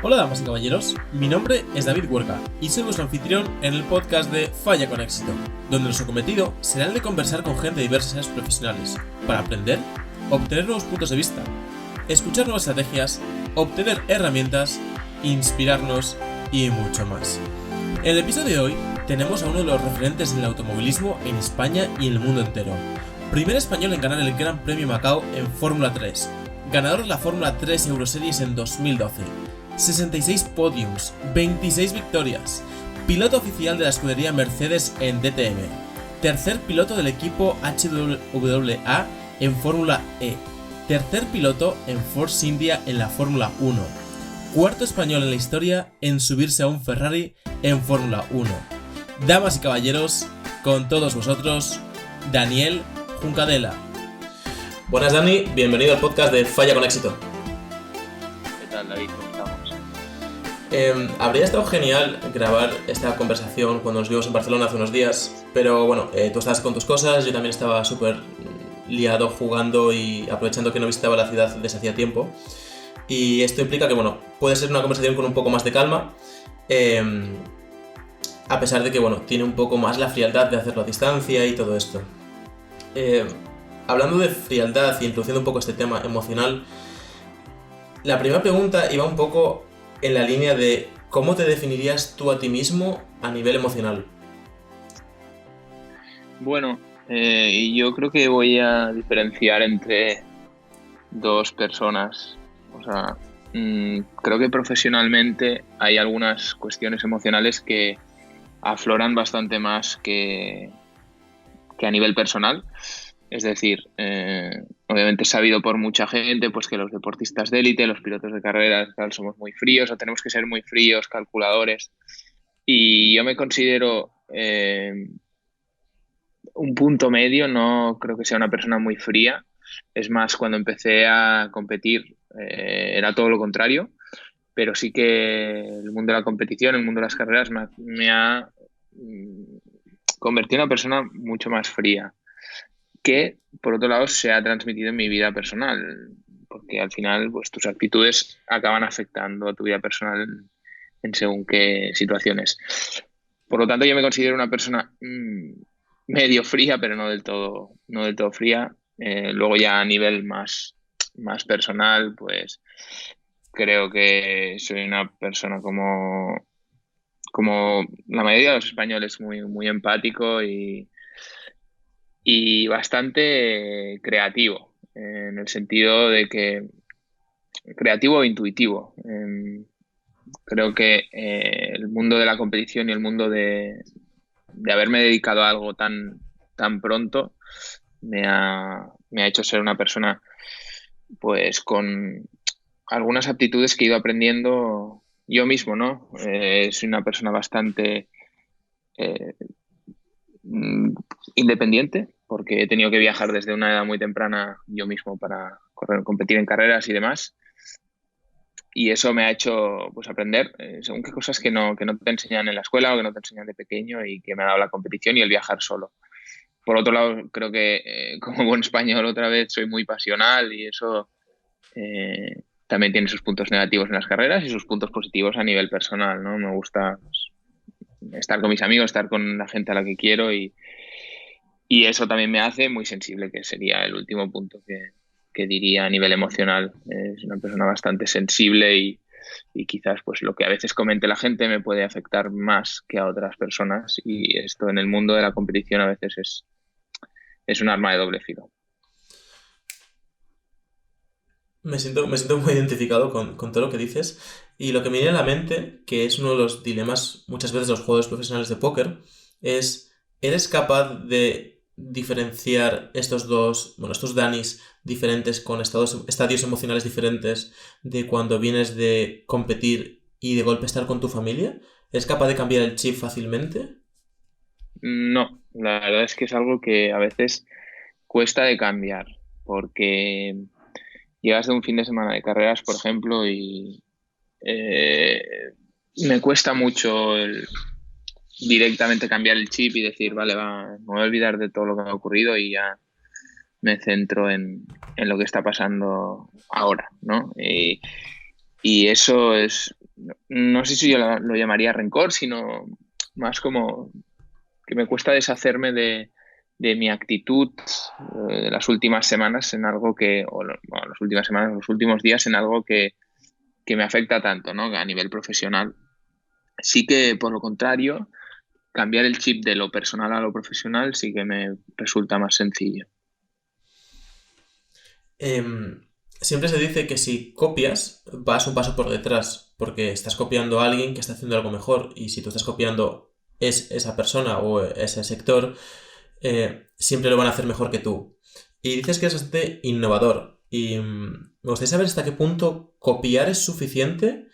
Hola damas y caballeros, mi nombre es David Huerca y soy vuestro anfitrión en el podcast de Falla con Éxito, donde nuestro cometido será el de conversar con gente de diversas áreas profesionales para aprender, obtener nuevos puntos de vista, escuchar nuevas estrategias, obtener herramientas, inspirarnos y mucho más. En el episodio de hoy tenemos a uno de los referentes en el automovilismo en España y en el mundo entero. Primer español en ganar el Gran Premio Macao en Fórmula 3, ganador de la Fórmula 3 Euroseries en 2012, 66 podiums, 26 victorias, piloto oficial de la escudería Mercedes en DTM, tercer piloto del equipo HWA en Fórmula E, tercer piloto en Force India en la Fórmula 1, cuarto español en la historia en subirse a un Ferrari en Fórmula 1. Damas y caballeros, con todos vosotros, Daniel Juncadella. Buenas Dani, bienvenido al podcast de Falla con Éxito. ¿Qué tal, David? ¿Cómo estamos? Habría estado genial grabar esta conversación cuando nos vimos en Barcelona hace unos días, pero bueno, tú estabas con tus cosas, yo también estaba súper liado jugando y aprovechando que no visitaba la ciudad desde hacía tiempo. Y esto implica que, bueno, puede ser una conversación con un poco más de calma, a pesar de que, bueno, tiene un poco más la frialdad de hacerlo a distancia y todo esto. Hablando de frialdad y introduciendo un poco este tema emocional, la primera pregunta iba un poco en la línea de ¿cómo te definirías tú a ti mismo a nivel emocional? Bueno, yo creo que voy a diferenciar entre dos personas. O sea, creo que profesionalmente hay algunas cuestiones emocionales que afloran bastante más que a nivel personal. Es decir, obviamente es sabido por mucha gente pues que los deportistas de élite, los pilotos de carreras, tal, somos muy fríos o tenemos que ser muy fríos, calculadores. Y yo me considero un punto medio, no creo que sea una persona muy fría. Es más, cuando empecé a competir era todo lo contrario, pero sí que el mundo de la competición, el mundo de las carreras me ha convertido en una persona mucho más fría, que por otro lado se ha transmitido en mi vida personal, porque al final pues tus actitudes acaban afectando a tu vida personal en según qué situaciones. Por lo tanto, yo me considero una persona medio fría, pero no del todo fría. Luego ya a nivel más personal, pues creo que soy una persona como la mayoría de los españoles, muy, muy empático y bastante creativo, en el sentido de que creativo e intuitivo. Creo que el mundo de la competición y el mundo de haberme dedicado a algo tan pronto me ha hecho ser una persona pues con algunas aptitudes que he ido aprendiendo yo mismo, ¿no? Soy una persona bastante eh, independiente, porque he tenido que viajar desde una edad muy temprana yo mismo para competir en carreras y demás. Y eso me ha hecho pues aprender según qué cosas que no te enseñan en la escuela o que no te enseñan de pequeño, y que me ha dado la competición y el viajar solo. Por otro lado, creo que como buen español otra vez soy muy pasional, y eso también tiene sus puntos negativos en las carreras y sus puntos positivos a nivel personal, ¿no? Me gusta pues, estar con mis amigos, estar con la gente a la que quiero, y eso también me hace muy sensible, que sería el último punto que diría a nivel emocional. Es una persona bastante sensible y quizás pues lo que a veces comente la gente me puede afectar más que a otras personas, y esto en el mundo de la competición a veces es un arma de doble filo. Me siento muy identificado con todo lo que dices, y lo que me viene a la mente, que es uno de los dilemas muchas veces de los jugadores profesionales de póker, es ¿eres capaz de diferenciar estos Danis diferentes con estadios emocionales diferentes de cuando vienes de competir y de golpe estar con tu familia? ¿Eres capaz de cambiar el chip fácilmente? No, la verdad es que es algo que a veces cuesta de cambiar, porque llegas de un fin de semana de carreras, por ejemplo, y eh, me cuesta mucho directamente cambiar el chip y decir, vale, me voy a olvidar de todo lo que me ha ocurrido y ya me centro en lo que está pasando ahora, ¿no? Y eso es no sé si yo lo llamaría rencor, sino más como que me cuesta deshacerme de mi actitud de las últimas semanas en algo bueno, las últimas semanas, los últimos días en algo que me afecta tanto, ¿no? A nivel profesional. Sí que, por lo contrario, cambiar el chip de lo personal a lo profesional sí que me resulta más sencillo. Siempre se dice que si copias, vas un paso por detrás, porque estás copiando a alguien que está haciendo algo mejor, y si tú estás copiando esa persona o ese sector, siempre lo van a hacer mejor que tú. Y dices que es bastante innovador. Y me gustaría saber hasta qué punto copiar es suficiente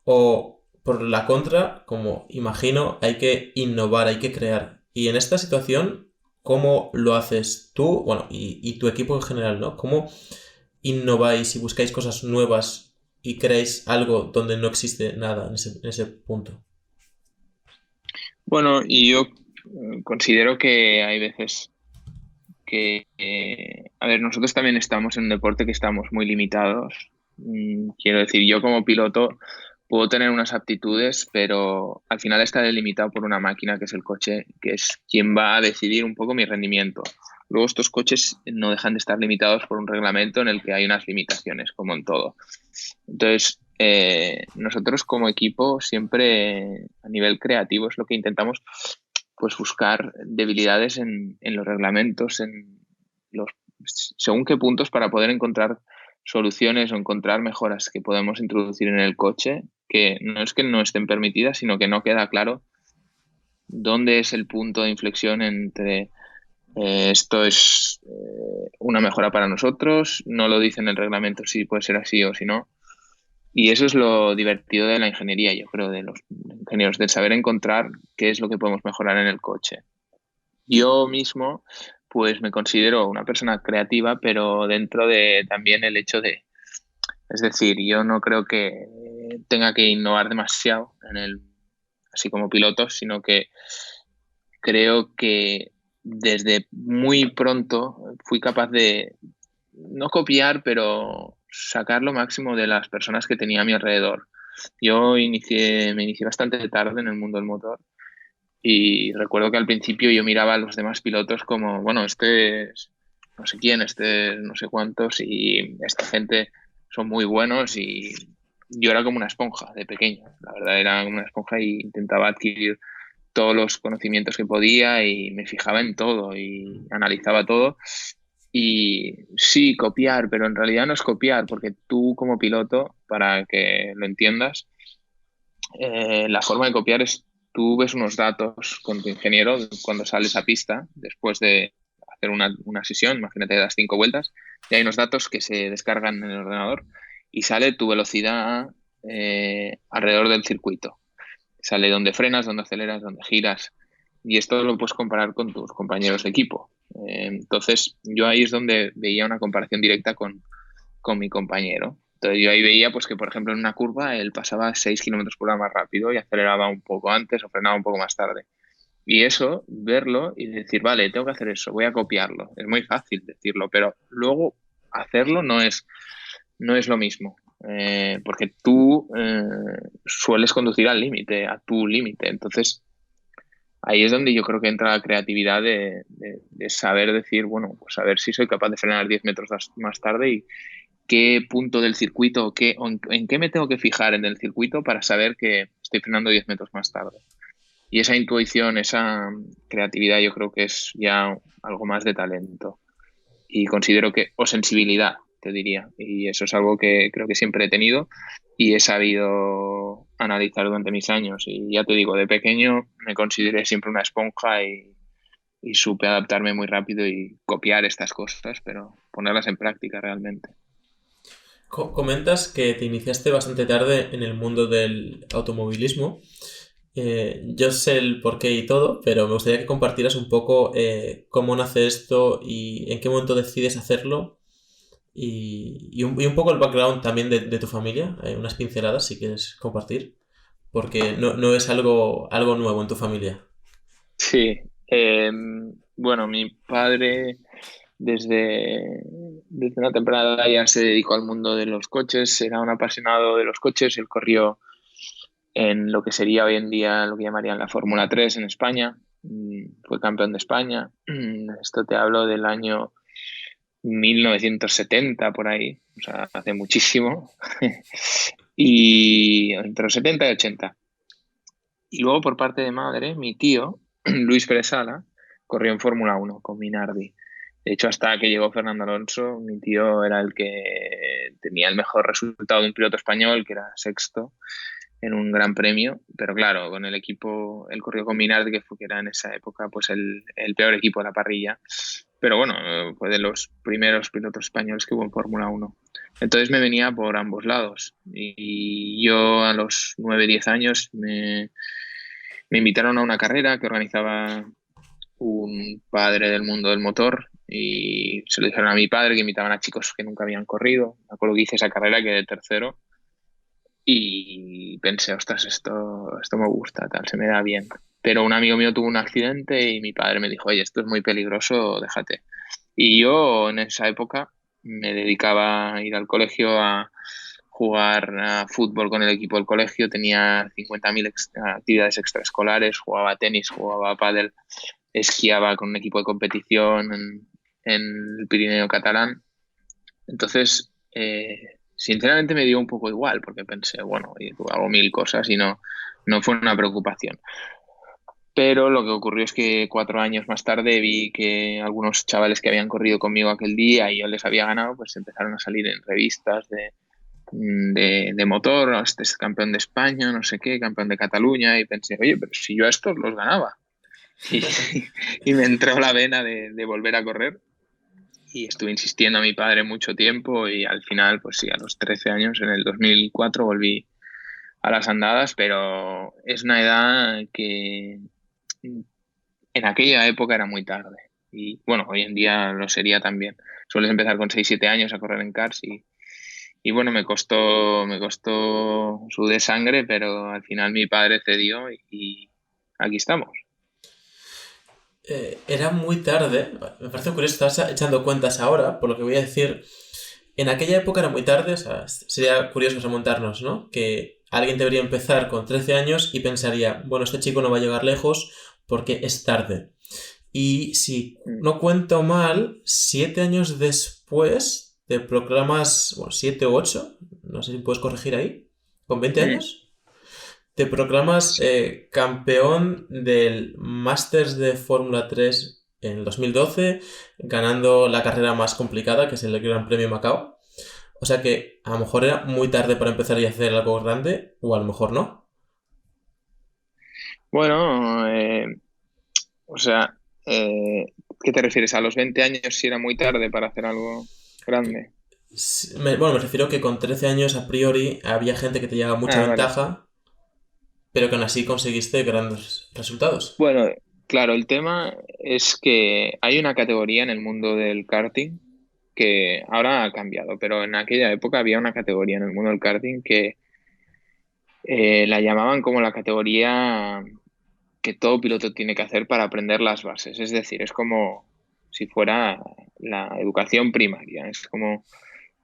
o, por la contra, como imagino, hay que innovar, hay que crear. Y en esta situación, ¿cómo lo haces tú, bueno, y tu equipo en general, ¿no? ¿Cómo innováis y buscáis cosas nuevas y creáis algo donde no existe nada en ese punto? Bueno, y yo considero que hay veces que, a ver, nosotros también estamos en un deporte que estamos muy limitados. Quiero decir, yo como piloto puedo tener unas aptitudes, pero al final está delimitado por una máquina que es el coche, que es quien va a decidir un poco mi rendimiento. Luego estos coches no dejan de estar limitados por un reglamento en el que hay unas limitaciones, como en todo. Entonces, nosotros como equipo siempre a nivel creativo es lo que intentamos, pues buscar debilidades en los reglamentos, en los según qué puntos para poder encontrar soluciones o encontrar mejoras que podemos introducir en el coche, que no es que no estén permitidas, sino que no queda claro dónde es el punto de inflexión entre esto es una mejora para nosotros, no lo dice en el reglamento si puede ser así o si no. Y eso es lo divertido de la ingeniería, yo creo, de los ingenieros, del saber encontrar qué es lo que podemos mejorar en el coche. Yo mismo, pues me considero una persona creativa, pero dentro de también el hecho de, es decir, yo no creo que tenga que innovar demasiado así como piloto, sino que creo que desde muy pronto fui capaz de no copiar, pero sacar lo máximo de las personas que tenía a mi alrededor. Me inicié bastante tarde en el mundo del motor y recuerdo que al principio yo miraba a los demás pilotos como, bueno, este es no sé quién, este es no sé cuántos y esta gente son muy buenos y yo era como una esponja de pequeño. La verdad era una esponja y intentaba adquirir todos los conocimientos que podía y me fijaba en todo y analizaba todo. Y sí, copiar, pero en realidad no es copiar, porque tú como piloto, para que lo entiendas, la forma de copiar es tú ves unos datos con tu ingeniero cuando sales a pista, después de hacer una sesión, imagínate, das 5 vueltas, y hay unos datos que se descargan en el ordenador y sale tu velocidad alrededor del circuito. Sale dónde frenas, dónde aceleras, dónde giras. Y esto lo puedes comparar con tus compañeros de equipo. Entonces, yo ahí es donde veía una comparación directa con mi compañero. Entonces, yo ahí veía pues que, por ejemplo, en una curva él pasaba 6 kilómetros por hora más rápido y aceleraba un poco antes o frenaba un poco más tarde. Y eso, verlo y decir, vale, tengo que hacer eso, voy a copiarlo. Es muy fácil decirlo, pero luego hacerlo no es lo mismo. Porque tú sueles conducir al límite, a tu límite. Entonces, ahí es donde yo creo que entra la creatividad de saber decir, bueno, pues a ver si soy capaz de frenar 10 metros más tarde y qué punto del circuito o en qué me tengo que fijar en el circuito para saber que estoy frenando 10 metros más tarde. Y esa intuición, esa creatividad, yo creo que es ya algo más de talento. Y considero que, o sensibilidad, te diría. Y eso es algo que creo que siempre he tenido y he sabido analizar durante mis años. Y ya te digo, de pequeño me consideré siempre una esponja y supe adaptarme muy rápido y copiar estas cosas, pero ponerlas en práctica realmente. Comentas que te iniciaste bastante tarde en el mundo del automovilismo. Yo sé el porqué y todo, pero me gustaría que compartieras un poco cómo nace esto y en qué momento decides hacerlo y un poco el background también de tu familia, unas pinceladas si quieres compartir, porque no es algo nuevo en tu familia. Sí, bueno, mi padre desde una temprana edad ya se dedicó al mundo de los coches, era un apasionado de los coches, él corrió en lo que sería hoy en día lo que llamarían la Fórmula 3 en España. Fue campeón de España. Esto te hablo del año 1970 por ahí, o sea, hace muchísimo. Y entre los 70 y 80. Y luego por parte de madre, mi tío, Luis Pérez Sala, corrió en Fórmula 1 con Minardi. De hecho, hasta que llegó Fernando Alonso, mi tío era el que tenía el mejor resultado de un piloto español, que era sexto en un gran premio. Pero claro, con el equipo, él corrió con Minardi, que era en esa época pues el peor equipo de la parrilla. Pero bueno, fue de los primeros pilotos españoles que hubo en Fórmula 1. Entonces me venía por ambos lados. Y yo a los 9 10 años me invitaron a una carrera que organizaba un padre del mundo del motor y se lo dijeron a mi padre, que invitaban a chicos que nunca habían corrido. Me acuerdo que hice esa carrera, quedé tercero y pensé, ostras, esto me gusta, tal, se me da bien. Pero un amigo mío tuvo un accidente y mi padre me dijo, oye, esto es muy peligroso, déjate. Y yo en esa época me dedicaba a ir al colegio a jugar a fútbol con el equipo del colegio, tenía 50.000 actividades extraescolares, jugaba tenis, jugaba pádel, esquiaba con un equipo de competición en el Pirineo catalán. Entonces, sinceramente me dio un poco igual, porque pensé, bueno, hago mil cosas y no fue una preocupación. Pero lo que ocurrió es que 4 años más tarde vi que algunos chavales que habían corrido conmigo aquel día y yo les había ganado, pues empezaron a salir en revistas de motor, este es campeón de España, no sé qué, campeón de Cataluña, y pensé, oye, pero si yo a estos los ganaba. Y, y me entró la vena de volver a correr y estuve insistiendo a mi padre mucho tiempo y al final, pues sí, a los 13 años, en el 2004, volví a las andadas, pero es una edad que en aquella época era muy tarde. Y bueno, hoy en día lo sería también. Sueles empezar con 6 7 años a correr en karts y bueno, me costó sudé sangre, pero al final mi padre cedió y aquí estamos. Era muy tarde, me parece curioso, estás echando cuentas ahora, por lo que voy a decir. En aquella época era muy tarde, o sea, sería curioso remontarnos, ¿no? Que alguien debería empezar con 13 años y pensaría, bueno, este chico no va a llegar lejos porque es tarde. Y si no cuento mal, 7 años después te proclamas, bueno, 7 u 8, no sé si puedes corregir ahí, con 20 años, te proclamas campeón del Masters de Fórmula 3 en el 2012, ganando la carrera más complicada, que es el Gran Premio Macao. O sea que a lo mejor era muy tarde para empezar y hacer algo grande, o a lo mejor no. Bueno, o sea, ¿qué te refieres? ¿A los 20 años si era muy tarde para hacer algo grande? Bueno, me refiero que con 13 años a priori había gente que te llevaba mucha Ah, vale. ventaja, pero que aún así conseguiste grandes resultados. Bueno, claro, el tema es que hay una categoría en el mundo del karting que ahora ha cambiado, pero en aquella época había una categoría en el mundo del karting que la llamaban como la categoría que todo piloto tiene que hacer para aprender las bases. Es decir, es como si fuera la educación primaria, es como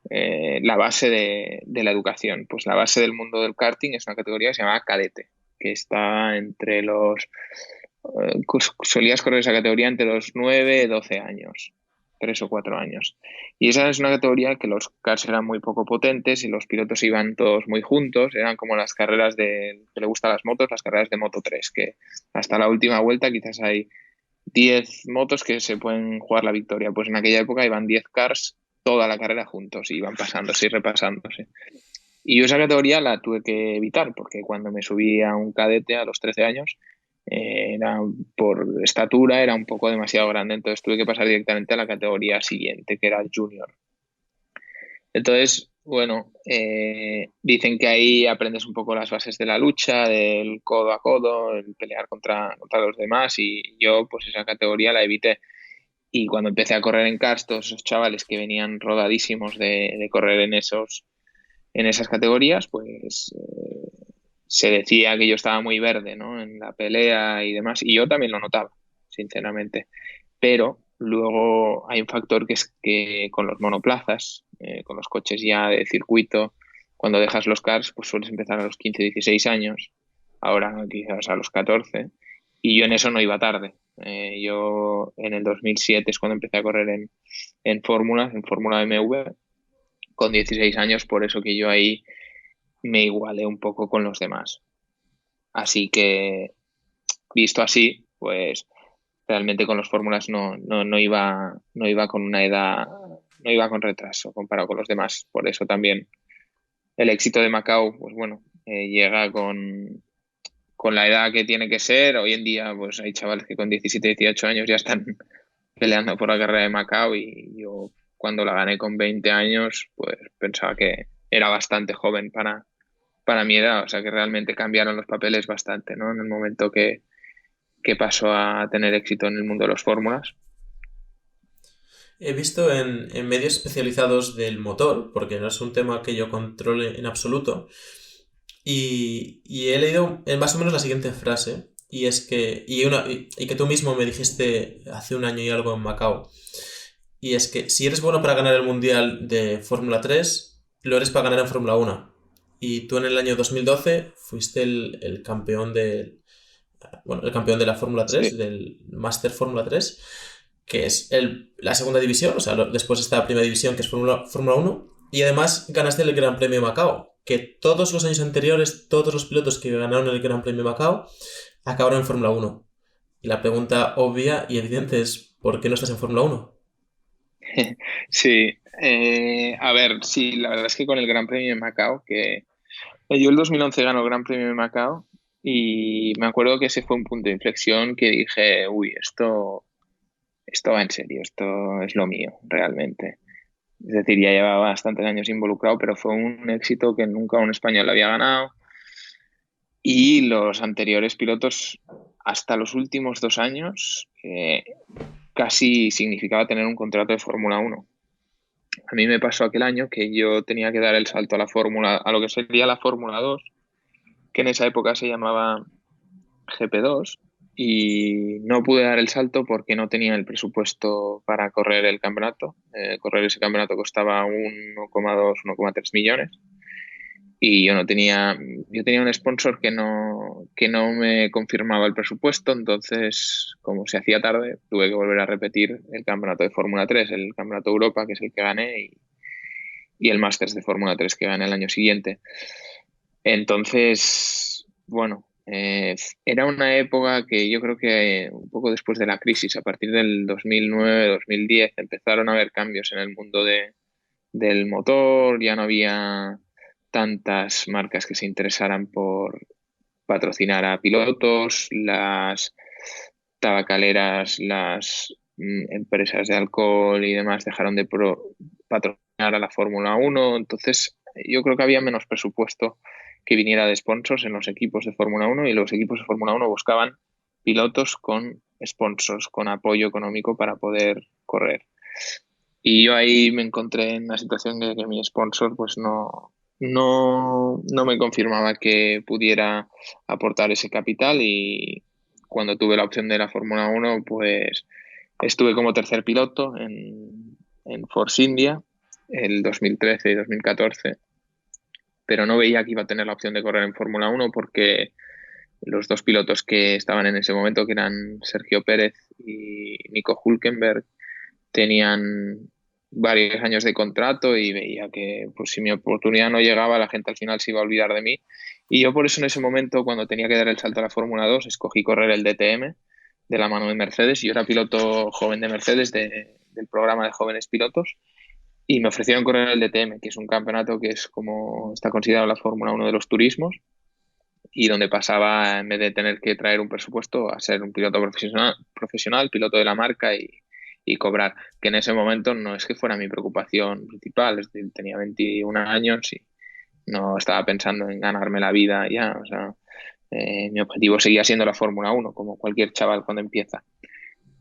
la base de la educación. Pues la base del mundo del karting es una categoría que se llama cadete, que está entre los... solías correr esa categoría entre los 9 12 años, 3 o 4 años. Y esa es una categoría que los cars eran muy poco potentes y los pilotos iban todos muy juntos, eran como las carreras que le gustan las motos, las carreras de Moto 3, que hasta la última vuelta quizás hay 10 motos que se pueden jugar la victoria. Pues en aquella época iban 10 cars toda la carrera juntos y iban pasándose y repasándose. Y yo esa categoría la tuve que evitar porque cuando me subí a un cadete a los 13 años, era por estatura, era un poco demasiado grande, entonces tuve que pasar directamente a la categoría siguiente, que era el junior. Entonces, bueno, dicen que ahí aprendes un poco las bases de la lucha, del codo a codo, el pelear contra los demás y yo pues esa categoría la evité. Y cuando empecé a correr en karts, todos esos chavales que venían rodadísimos de correr en esas categorías, pues se decía que yo estaba muy verde, ¿no? En la pelea y demás, y yo también lo notaba, sinceramente. Pero luego hay un factor que es que con los monoplazas, con los coches ya de circuito, cuando dejas los cars, pues sueles empezar a los 15 16 años. ahora quizás a los 14, y yo en eso no iba tarde. Yo en el 2007 es cuando empecé a correr en Fórmula BMW, con 16 años, por eso que yo ahí me igualé un poco con los demás. Así que, visto así, pues realmente con los fórmulas no iba con una edad, no iba con retraso comparado con los demás. Por eso también el éxito de Macao, pues bueno, llega con la edad que tiene que ser. Hoy en día, pues hay chavales que con 17, 18 años ya están peleando por la carrera de Macao, y yo cuando la gané con 20 años, pues pensaba que era bastante joven para mi edad. O sea que realmente cambiaron los papeles bastante, ¿no? En el momento que pasó a tener éxito en el mundo de los fórmulas. He visto en medios especializados del motor, porque no es un tema que yo controle en absoluto, y he leído más o menos la siguiente frase, y es que, y que tú mismo me dijiste hace un año y algo en Macao, y es que si eres bueno para ganar el Mundial de Fórmula 3, lo eres para ganar en Fórmula 1. Y tú en el año 2012 fuiste el campeón el campeón de la Fórmula 3, Sí, del Master Fórmula 3, que es la segunda división, o sea, después está la primera división, que es Fórmula 1, y además ganaste el Gran Premio de Macao, que todos los años anteriores, todos los pilotos que ganaron el Gran Premio de Macao acabaron en Fórmula 1. Y la pregunta obvia y evidente es, ¿por qué no estás en Fórmula 1? sí. A ver, sí, la verdad es que con el Gran Premio de Macao, que yo el 2011 ganó el Gran Premio de Macao, y me acuerdo que ese fue un punto de inflexión que dije, uy, esto va en serio, esto es lo mío, realmente. Es decir, ya llevaba bastantes años involucrado, pero fue un éxito que nunca un español había ganado. Y los anteriores pilotos, hasta los últimos 2 años, casi significaba tener un contrato de Fórmula 1. A mí me pasó aquel año que yo tenía que dar el salto a lo que sería la Fórmula 2, que en esa época se llamaba GP2, y no pude dar el salto porque no tenía el presupuesto para correr el campeonato. Correr ese campeonato costaba 1,2, 1,3 millones, y yo tenía un sponsor que no me confirmaba el presupuesto. Entonces, como se hacía tarde, tuve que volver a repetir el campeonato de Fórmula 3, el campeonato de Europa, que es el que gané, y el Masters de Fórmula 3 que gané el año siguiente. Entonces, bueno, era una época que yo creo que un poco después de la crisis, a partir del 2009, 2010, empezaron a haber cambios en el mundo del motor. Ya no había tantas marcas que se interesaran por patrocinar a pilotos. Las tabacaleras, las empresas de alcohol y demás dejaron de patrocinar a la Fórmula 1. Entonces, yo creo que había menos presupuesto que viniera de sponsors en los equipos de Fórmula 1, y los equipos de Fórmula 1 buscaban pilotos con sponsors, con apoyo económico para poder correr. Y yo ahí me encontré en la situación de que mi sponsor pues no me confirmaba que pudiera aportar ese capital, y cuando tuve la opción de la Fórmula 1, pues estuve como tercer piloto en Force India el 2013 y 2014, pero no veía que iba a tener la opción de correr en Fórmula 1 porque los dos pilotos que estaban en ese momento, que eran Sergio Pérez y Nico Hülkenberg, tenían varios años de contrato, y veía que pues, si mi oportunidad no llegaba, la gente al final se iba a olvidar de mí. Y yo por eso en ese momento, cuando tenía que dar el salto a la Fórmula 2, escogí correr el DTM de la mano de Mercedes. Yo era piloto joven de Mercedes, del programa de jóvenes pilotos, y me ofrecieron correr el DTM, que es un campeonato que es como está considerado la Fórmula 1 de los turismos, y donde pasaba, en vez de tener que traer un presupuesto, a ser un piloto profesional, piloto de la marca, y cobrar, que en ese momento no es que fuera mi preocupación principal. Es decir, tenía 21 años y no estaba pensando en ganarme la vida ya. O sea, mi objetivo seguía siendo la Fórmula 1, como cualquier chaval cuando empieza.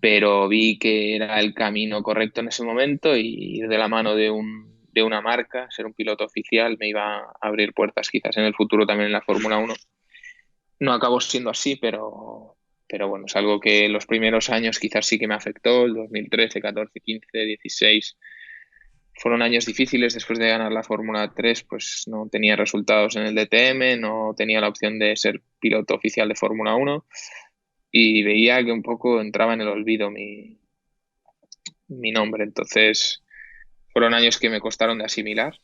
Pero vi que era el camino correcto en ese momento, y ir de la mano de una marca, ser un piloto oficial, me iba a abrir puertas quizás en el futuro también en la Fórmula 1. No acabó siendo así, pero bueno, es algo que los primeros años quizás sí que me afectó. El 2013, 14, 15, 16 fueron años difíciles después de ganar la Fórmula 3, pues no tenía resultados en el DTM, no tenía la opción de ser piloto oficial de Fórmula 1 y veía que un poco entraba en el olvido mi nombre. Entonces fueron años que me costaron de asimilar,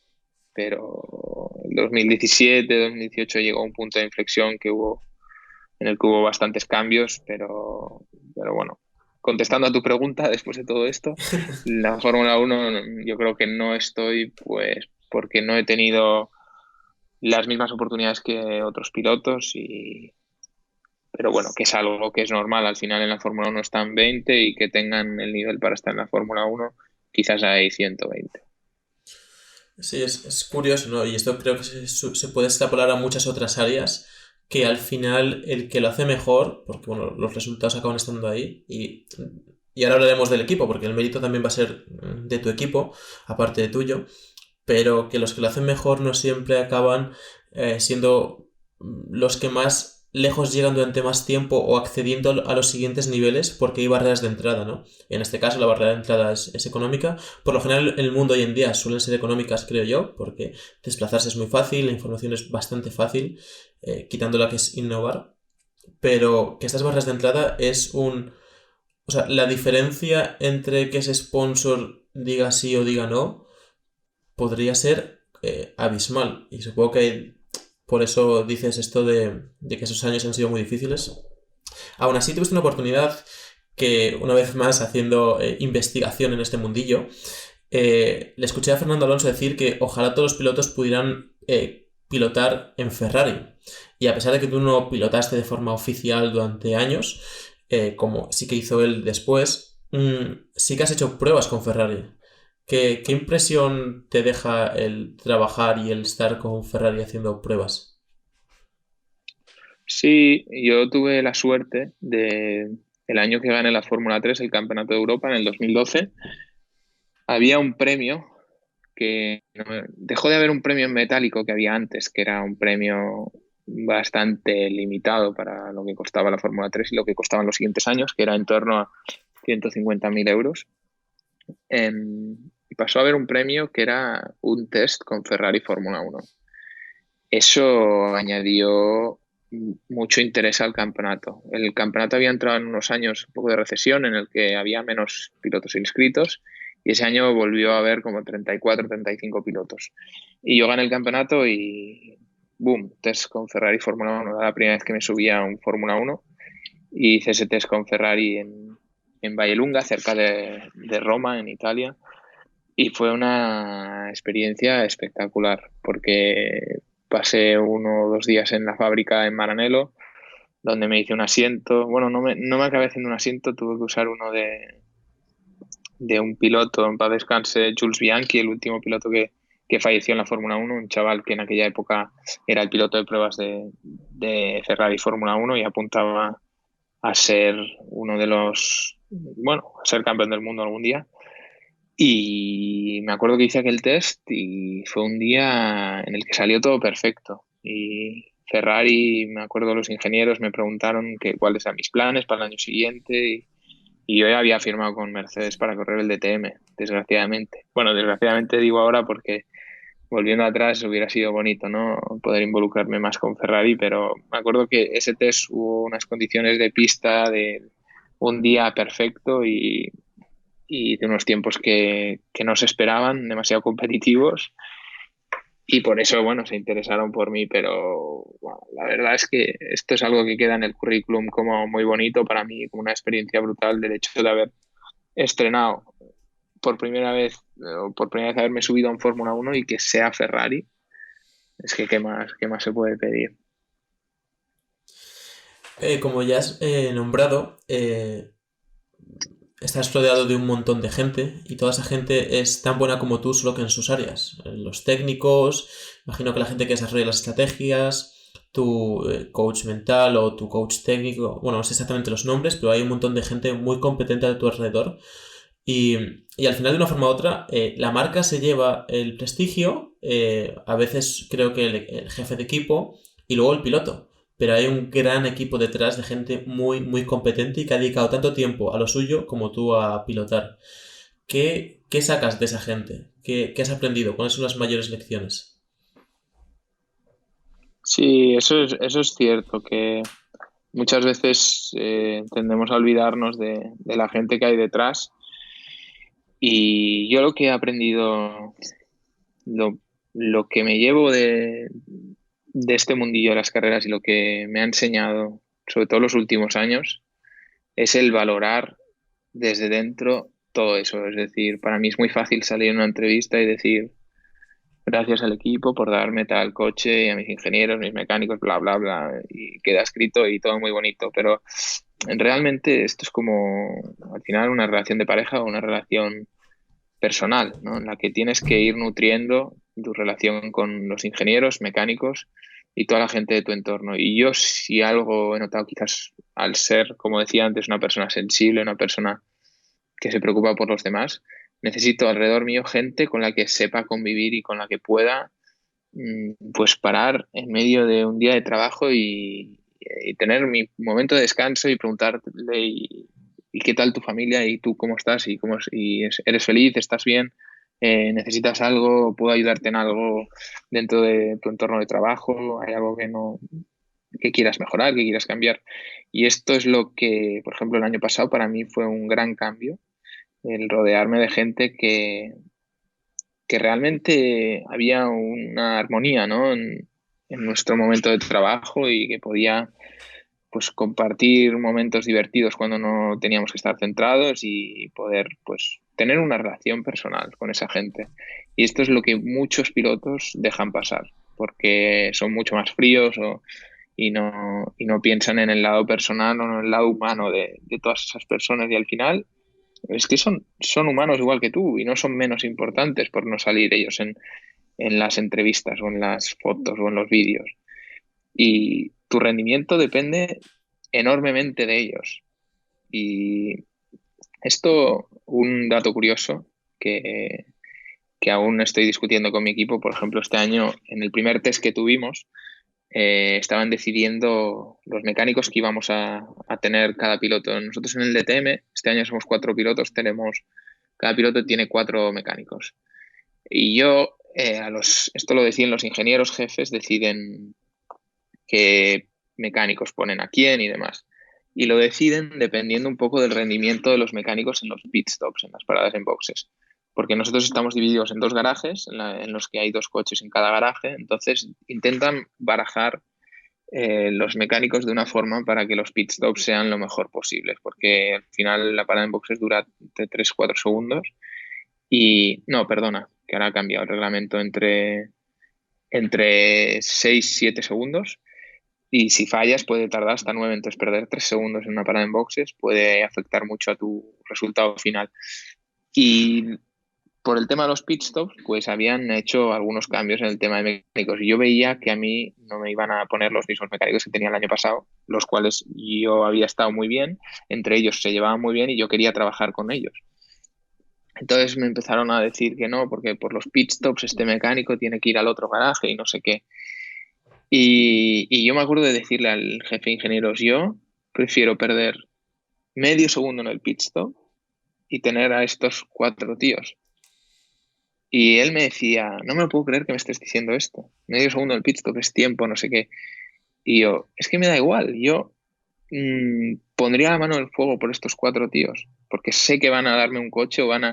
pero el 2017, 2018 llegó un punto de inflexión en el que hubo bastantes cambios, pero bueno, contestando a tu pregunta después de todo esto, la Fórmula 1 yo creo que no estoy, pues porque no he tenido las mismas oportunidades que otros pilotos, pero bueno, que es algo que es normal. Al final en la Fórmula 1 están 20 y que tengan el nivel para estar en la Fórmula 1 quizás hay 120. Sí, es curioso, ¿no? Y esto creo que se puede extrapolar a muchas otras áreas que al final el que lo hace mejor, porque bueno, los resultados acaban estando ahí, y ahora hablaremos del equipo, porque el mérito también va a ser de tu equipo, aparte de tuyo, pero que los que lo hacen mejor no siempre acaban siendo los que más lejos llegan durante más tiempo o accediendo a los siguientes niveles porque hay barreras de entrada, ¿no? En este caso la barrera de entrada es económica. Por lo general en el mundo hoy en día suelen ser económicas, creo yo, porque desplazarse es muy fácil, la información es bastante fácil, quitando la que es innovar, pero que estas barreras de entrada es un... O sea, la diferencia entre que ese sponsor diga sí o diga no podría ser abismal. Y supongo que por eso dices esto de que esos años han sido muy difíciles. Aún así, tuviste una oportunidad que, una vez más, haciendo investigación en este mundillo, le escuché a Fernando Alonso decir que ojalá todos los pilotos pudieran pilotar en Ferrari. Y a pesar de que tú no pilotaste de forma oficial durante años, como sí que hizo él después, sí que has hecho pruebas con Ferrari. ¿Qué impresión te deja el trabajar y el estar con Ferrari haciendo pruebas? Sí, yo tuve la suerte de el año que gané la Fórmula 3, el Campeonato de Europa, en el 2012, había un premio que dejó de haber un premio en metálico que había antes, que era un premio bastante limitado para lo que costaba la Fórmula 3 y lo que costaban los siguientes años, que era en torno a 150.000 euros. Y pasó a haber un premio que era un test con Ferrari Fórmula 1. Eso añadió mucho interés al campeonato. El campeonato había entrado en unos años un poco de recesión en el que había menos pilotos inscritos y ese año volvió a haber como 34, 35 pilotos. Y yo gané el campeonato y boom, test con Ferrari Fórmula 1. Era la primera vez que me subía a un Fórmula 1 y hice ese test con Ferrari en Vallelunga, cerca de Roma, en Italia. Y fue una experiencia espectacular porque pasé 1 o 2 días en la fábrica en Maranello, donde me hice un asiento. Bueno, no me acabé haciendo un asiento, tuve que usar uno de un piloto, en paz descanse, Jules Bianchi, el último piloto que falleció en la Fórmula 1, un chaval que en aquella época era el piloto de pruebas de Ferrari Fórmula 1 y apuntaba a ser uno de los, bueno, a ser campeón del mundo algún día. Y me acuerdo que hice aquel test y fue un día en el que salió todo perfecto. Y Ferrari, me acuerdo, los ingenieros me preguntaron cuáles eran mis planes para el año siguiente y yo ya había firmado con Mercedes para correr el DTM, desgraciadamente. Bueno, desgraciadamente digo ahora porque volviendo atrás hubiera sido bonito, ¿no? Poder involucrarme más con Ferrari, pero me acuerdo que ese test hubo unas condiciones de pista de un día perfecto y de unos tiempos que no se esperaban, demasiado competitivos, y por eso, bueno, se interesaron por mí, pero bueno, la verdad es que esto es algo que queda en el currículum como muy bonito para mí, como una experiencia brutal del hecho de haber estrenado por primera vez haberme subido a un Fórmula 1 y que sea Ferrari. Es que qué más se puede pedir. Como ya has nombrado, estás rodeado de un montón de gente y toda esa gente es tan buena como tú, solo que en sus áreas. Los técnicos, imagino que la gente que desarrolla las estrategias, tu coach mental o tu coach técnico, bueno, no sé exactamente los nombres, pero hay un montón de gente muy competente a tu alrededor. Y al final, de una forma u otra, la marca se lleva el prestigio, a veces creo que el jefe de equipo y luego el piloto. Pero hay un gran equipo detrás de gente muy, muy competente y que ha dedicado tanto tiempo a lo suyo como tú a pilotar. ¿Qué sacas de esa gente? ¿Qué has aprendido? ¿Cuáles son las mayores lecciones? Sí, eso es cierto, que muchas veces tendemos a olvidarnos de la gente que hay detrás. Y yo lo que he aprendido, lo, lo que me llevo de este mundillo de las carreras y lo que me ha enseñado, sobre todo los últimos años, es el valorar desde dentro todo eso. Es decir, para mí es muy fácil salir en una entrevista y decir gracias al equipo por darme tal coche y a mis ingenieros, mis mecánicos, bla, bla, bla, y queda escrito y todo muy bonito. Pero realmente esto es como al final una relación de pareja o una relación personal, ¿no? En la que tienes que ir nutriendo tu relación con los ingenieros, mecánicos y toda la gente de tu entorno. Y yo si algo he notado quizás al ser, como decía antes, una persona sensible, una persona que se preocupa por los demás, necesito alrededor mío gente con la que sepa convivir y con la que pueda pues parar en medio de un día de trabajo y tener mi momento de descanso y preguntarle y qué tal tu familia y tú cómo estás y eres feliz, estás bien, necesitas algo, puedo ayudarte en algo dentro de tu entorno de trabajo, hay algo que no que quieras mejorar, que quieras cambiar. Y esto es lo que, por ejemplo, el año pasado para mí fue un gran cambio, el rodearme de gente que realmente había una armonía, ¿no? En nuestro momento de trabajo y que podía pues compartir momentos divertidos cuando no teníamos que estar centrados y poder pues tener una relación personal con esa gente. Y esto es lo que muchos pilotos dejan pasar, porque son mucho más fríos y no piensan en el lado personal o en el lado humano de todas esas personas y al final es que son humanos igual que tú y no son menos importantes por no salir ellos en las entrevistas o en las fotos o en los vídeos. Y tu rendimiento depende enormemente de ellos. Y esto, un dato curioso que, que aún estoy discutiendo con mi equipo, por ejemplo, este año en el primer test que tuvimos, estaban decidiendo los mecánicos que íbamos a tener cada piloto. Nosotros en el DTM, este año somos 4 pilotos, cada piloto tiene 4 mecánicos. Y yo, esto lo deciden los ingenieros jefes, deciden qué mecánicos ponen a quién y demás. Y lo deciden dependiendo un poco del rendimiento de los mecánicos en los pit stops, en las paradas en boxes. Porque nosotros estamos divididos en 2 garajes, en los que hay 2 coches en cada garaje, entonces intentan barajar los mecánicos de una forma para que los pit stops sean lo mejor posible, porque al final la parada en boxes dura entre 3 4 segundos y, no, perdona, que ahora ha cambiado el reglamento entre 6 7 segundos y si fallas puede tardar hasta 9, entonces perder 3 segundos en una parada en boxes puede afectar mucho a tu resultado final. Y por el tema de los pit stops, pues habían hecho algunos cambios en el tema de mecánicos y yo veía que a mí no me iban a poner los mismos mecánicos que tenía el año pasado, los cuales yo había estado muy bien, entre ellos se llevaban muy bien y yo quería trabajar con ellos. Entonces me empezaron a decir que no, porque por los pit stops este mecánico tiene que ir al otro garaje y no sé qué. Y yo me acuerdo de decirle al jefe de ingenieros, yo prefiero perder medio segundo en el pit stop y tener a estos 4 tíos. Y él me decía, no me lo puedo creer que me estés diciendo esto. Medio segundo en el pit stop es tiempo, no sé qué. Y yo, es que me da igual, yo pondría la mano en el fuego por estos 4 tíos, porque sé que van a darme un coche o van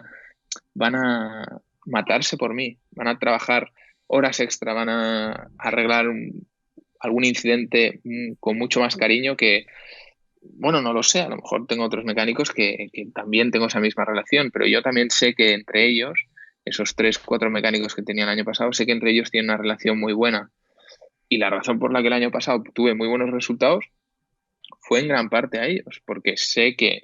a matarse por mí, van a trabajar horas extra, van a arreglar algún incidente con mucho más cariño que, bueno, no lo sé, a lo mejor tengo otros mecánicos que también tengo esa misma relación, pero yo también sé que entre ellos, esos 3 4 mecánicos que tenía el año pasado, sé que entre ellos tienen una relación muy buena. Y la razón por la que el año pasado tuve muy buenos resultados fue en gran parte a ellos, porque sé que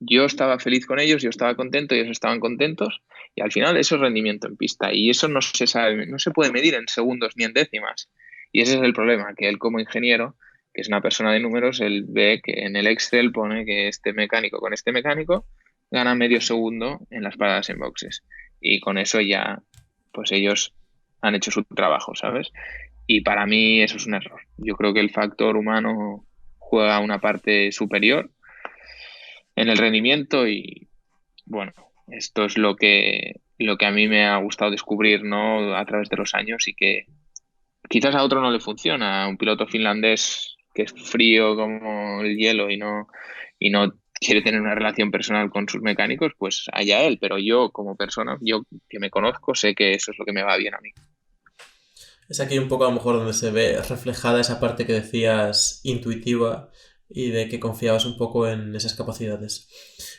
yo estaba feliz con ellos, yo estaba contento, ellos estaban contentos y al final eso es rendimiento en pista y eso no se sabe, no se puede medir en segundos ni en décimas. Y ese es el problema, que él como ingeniero, que es una persona de números, él ve que en el Excel pone que este mecánico con este mecánico gana medio segundo en las paradas en boxes y con eso ya pues ellos han hecho su trabajo, ¿sabes? Y para mí eso es un error. Yo creo que el factor humano juega una parte superior en el rendimiento y bueno, Esto es lo que a mí me ha gustado descubrir, ¿no? A través de los años y que quizás a otro no le funciona. A un piloto finlandés que es frío como el hielo y no quiere tener una relación personal con sus mecánicos, pues allá él. Pero yo como persona, yo que me conozco, sé que eso es lo que me va bien a mí. Es aquí un poco a lo mejor donde se ve reflejada esa parte que decías intuitiva y de que confiabas un poco en esas capacidades.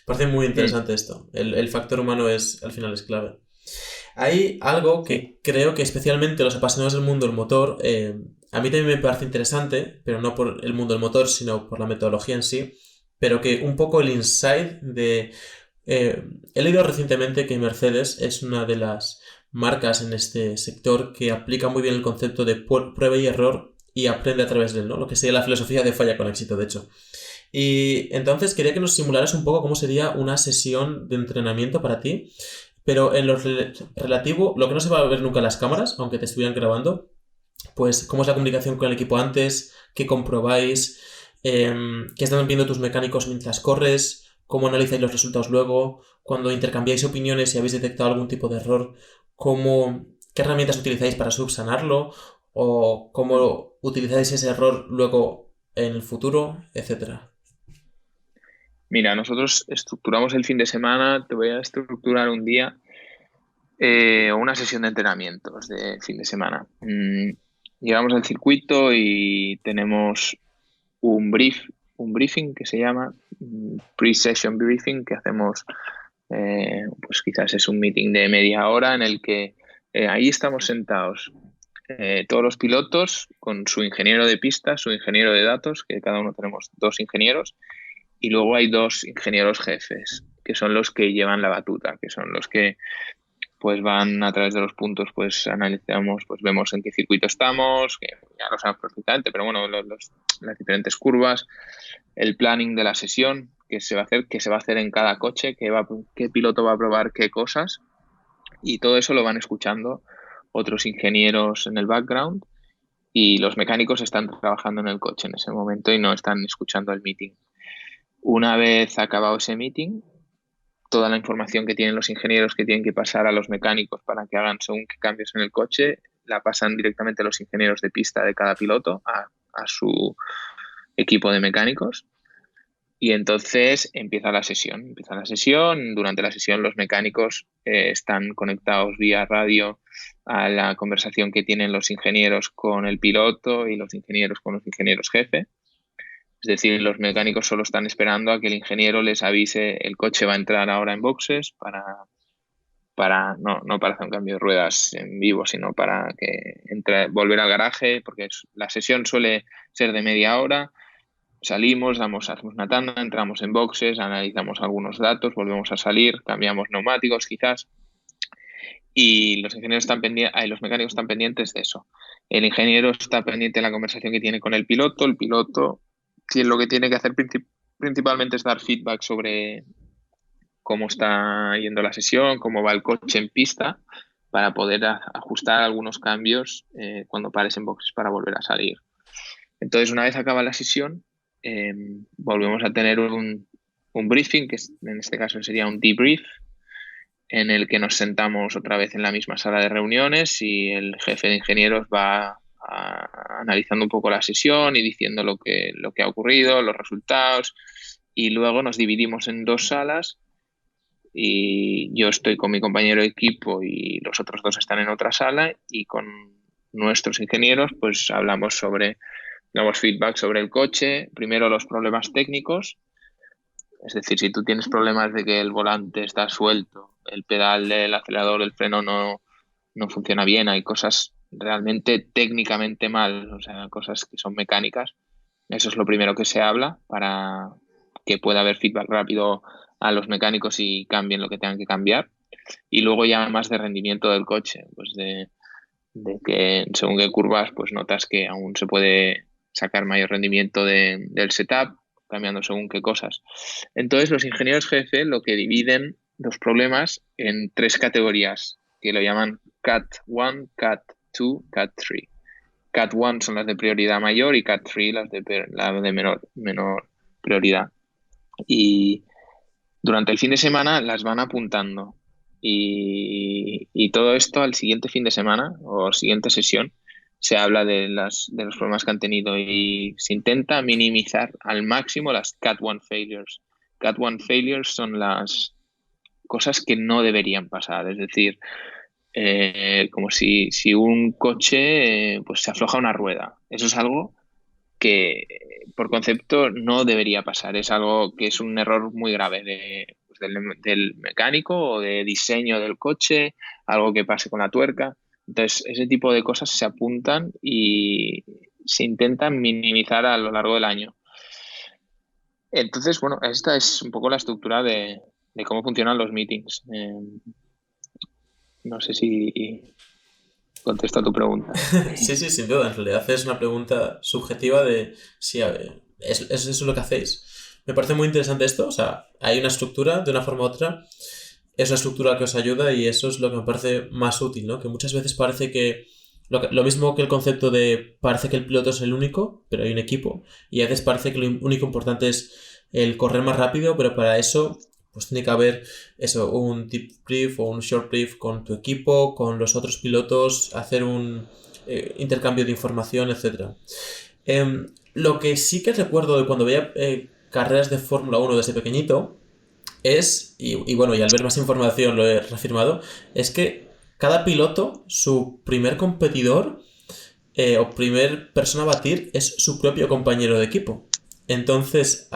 Parece muy Mm, interesante esto. El factor humano es, al final es clave. Hay algo sí. que creo que especialmente los apasionados del mundo del motor, a mí también me parece interesante, pero no por el mundo del motor, sino por la metodología en sí, pero que un poco el insight de... he leído recientemente que Mercedes es una de las marcas en este sector que aplica muy bien el concepto de prueba y error y aprende a través de él, ¿no? Lo que sería la filosofía de falla con éxito, de hecho. Y entonces quería que nos simularas un poco cómo sería una sesión de entrenamiento para ti, pero en lo relativo, lo que no se va a ver nunca en las cámaras, aunque te estuvieran grabando, pues cómo es la comunicación con el equipo antes, qué comprobáis, qué están viendo tus mecánicos mientras corres, cómo analizáis los resultados luego, cuando intercambiáis opiniones y habéis detectado algún tipo de error, qué herramientas utilizáis para subsanarlo o cómo utilizáis ese error luego en el futuro, etcétera. Mira, nosotros estructuramos el fin de semana, te voy a estructurar un día o una sesión de entrenamientos de fin de semana. Llegamos al circuito y tenemos un briefing que se llama pre-session briefing, que hacemos, pues quizás es un meeting de media hora en el que ahí estamos sentados todos los pilotos con su ingeniero de pista, su ingeniero de datos, que cada uno tenemos dos ingenieros, y luego hay dos ingenieros jefes, que son los que llevan la batuta, que son los que pues van a través de los puntos, pues analizamos, pues vemos en qué circuito estamos, que ya lo sabemos perfectamente, pero bueno, las diferentes curvas, el planning de la sesión, qué se va a hacer en cada coche, qué piloto va a probar qué cosas, y todo eso lo van escuchando otros ingenieros en el background y los mecánicos están trabajando en el coche en ese momento y no están escuchando el meeting. Una vez acabado ese meeting, toda la información que tienen los ingenieros que tienen que pasar a los mecánicos para que hagan según qué cambios en el coche, la pasan directamente a los ingenieros de pista de cada piloto, a su equipo de mecánicos. Y entonces empieza la sesión. Empieza la sesión. Durante la sesión los mecánicos están conectados vía radio a la conversación que tienen los ingenieros con el piloto y los ingenieros con los ingenieros jefe. Es decir, los mecánicos solo están esperando a que el ingeniero les avise el coche va a entrar ahora en boxes no para hacer un cambio de ruedas en vivo, sino para que volver al garaje, porque la sesión suele ser de media hora. Salimos, hacemos una tanda, entramos en boxes, analizamos algunos datos, volvemos a salir, cambiamos neumáticos quizás y los ingenieros están pendientes, los mecánicos están pendientes de eso. El ingeniero está pendiente de la conversación que tiene con el piloto lo que tiene que hacer principalmente es dar feedback sobre cómo está yendo la sesión, cómo va el coche en pista, para poder ajustar algunos cambios cuando pares en boxes para volver a salir. Entonces, una vez acaba la sesión, volvemos a tener un briefing, que en este caso sería un debrief, en el que nos sentamos otra vez en la misma sala de reuniones y el jefe de ingenieros va analizando un poco la sesión y diciendo lo que ha ocurrido, los resultados, y luego nos dividimos en dos salas y yo estoy con mi compañero de equipo y los otros dos están en otra sala y con nuestros ingenieros pues damos feedback sobre el coche, primero los problemas técnicos, es decir, si tú tienes problemas de que el volante está suelto, el pedal del acelerador, el freno no funciona bien, hay cosas realmente técnicamente mal, o sea, cosas que son mecánicas, eso es lo primero que se habla para que pueda haber feedback rápido a los mecánicos y cambien lo que tengan que cambiar. Y luego ya más de rendimiento del coche, pues de que según qué curvas, pues notas que aún se puede sacar mayor rendimiento del setup, cambiando según qué cosas. Entonces, los ingenieros jefe lo que dividen los problemas en tres categorías, que lo llaman CAT 1, CAT 2, CAT 3. CAT 1 son las de prioridad mayor y CAT 3 las de menor prioridad. Y durante el fin de semana las van apuntando y todo esto al siguiente fin de semana o siguiente sesión se habla de los problemas que han tenido y se intenta minimizar al máximo las Cat 1 failures. Cat 1 failures son las cosas que no deberían pasar, es decir, como si un coche pues se afloja una rueda. Eso es algo que por concepto no debería pasar. Es algo que es un error muy grave pues, del mecánico o de diseño del coche, algo que pase con la tuerca. Entonces, ese tipo de cosas se apuntan y se intentan minimizar a lo largo del año. Entonces, bueno, esta es un poco la estructura de cómo funcionan los meetings. No sé si contesto a tu pregunta. Sí, sí, sin duda. En realidad es una pregunta subjetiva de si eso es lo que hacéis. Me parece muy interesante esto. O sea, hay una estructura de una forma u otra. Es una estructura que os ayuda y eso es lo que me parece más útil, ¿no? Que muchas veces parece que lo mismo que el concepto de parece que el piloto es el único, pero hay un equipo. Y a veces parece que lo único importante es el correr más rápido, pero para eso pues tiene que haber eso, un tip brief o un short brief con tu equipo, con los otros pilotos, hacer un intercambio de información, etcétera. Lo que sí que recuerdo de cuando veía carreras de Fórmula 1 desde pequeñito es, y bueno, y al ver más información lo he reafirmado, es que cada piloto, su primer competidor o primer persona a batir es su propio compañero de equipo. Entonces,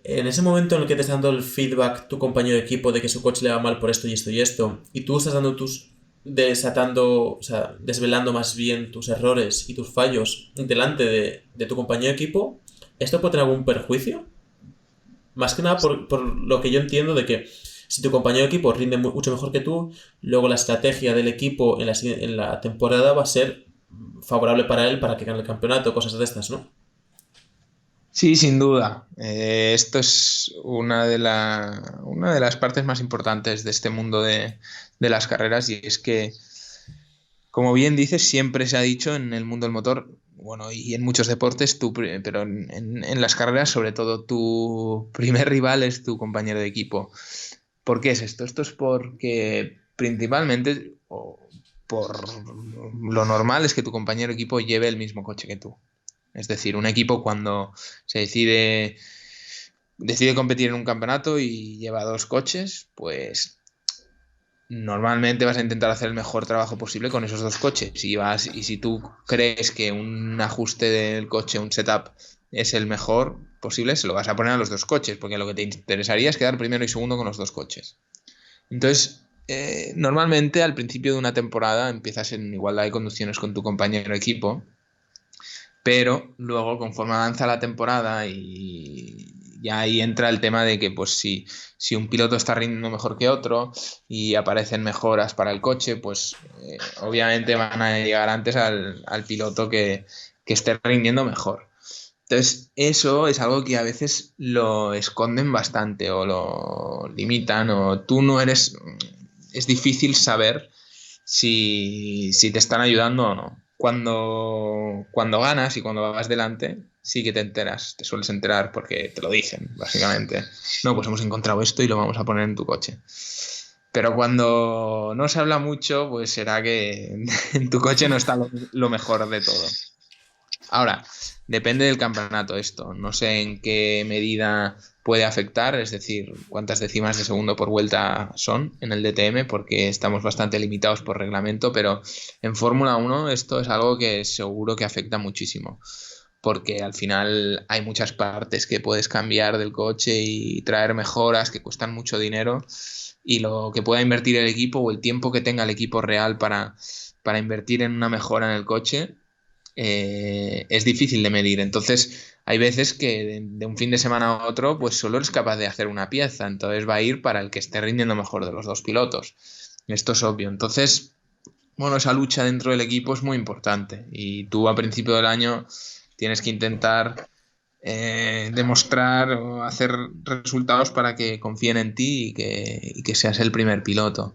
en ese momento en el que te está dando el feedback tu compañero de equipo de que su coche le va mal por esto y esto y esto, y tú estás dando o sea, desvelando más bien tus errores y tus fallos delante de tu compañero de equipo, ¿esto puede tener algún perjuicio? Más que nada por lo que yo entiendo de que si tu compañero de equipo rinde mucho mejor que tú, luego la estrategia del equipo en la temporada va a ser favorable para él para que gane el campeonato, cosas de estas, ¿no? Sí, sin duda. Esto es una de las partes más importantes de este mundo de las carreras, y es que, como bien dices, siempre se ha dicho en el mundo del motor, bueno, y en muchos deportes, pero en las carreras sobre todo, tu primer rival es tu compañero de equipo. ¿Por qué es esto? Esto es porque principalmente, o por lo normal, es que tu compañero de equipo lleve el mismo coche que tú. Es decir, un equipo cuando se decide competir en un campeonato y lleva dos coches, pues normalmente vas a intentar hacer el mejor trabajo posible con esos dos coches. Y si tú crees que un ajuste del coche, un setup, es el mejor posible, se lo vas a poner a los dos coches, porque lo que te interesaría es quedar primero y segundo con los dos coches. Entonces, normalmente al principio de una temporada empiezas en igualdad de condiciones con tu compañero de equipo, pero luego conforme avanza la temporada y ya ahí entra el tema de que pues si un piloto está rindiendo mejor que otro y aparecen mejoras para el coche, pues obviamente van a llegar antes al piloto que esté rindiendo mejor. Entonces, eso es algo que a veces lo esconden bastante o lo limitan, o tú no eres... Es difícil saber si te están ayudando o no. Cuando ganas y cuando vas delante, sí que te enteras, te sueles enterar porque te lo dicen, básicamente. No, pues hemos encontrado esto y lo vamos a poner en tu coche. Pero cuando no se habla mucho, pues será que en tu coche no está lo mejor de todo. Ahora, depende del campeonato esto. No sé en qué medida puede afectar, es decir, cuántas décimas de segundo por vuelta son en el DTM, porque estamos bastante limitados por reglamento, pero en Fórmula 1 esto es algo que seguro que afecta muchísimo, porque al final hay muchas partes que puedes cambiar del coche y traer mejoras que cuestan mucho dinero, y lo que pueda invertir el equipo o el tiempo que tenga el equipo real para invertir en una mejora en el coche es difícil de medir. Entonces hay veces que de un fin de semana a otro pues solo eres capaz de hacer una pieza, entonces va a ir para el que esté rindiendo mejor de los dos pilotos. Esto es obvio. Entonces, bueno, esa lucha dentro del equipo es muy importante y tú a principio del año tienes que intentar demostrar o hacer resultados para que confíen en ti y que seas el primer piloto.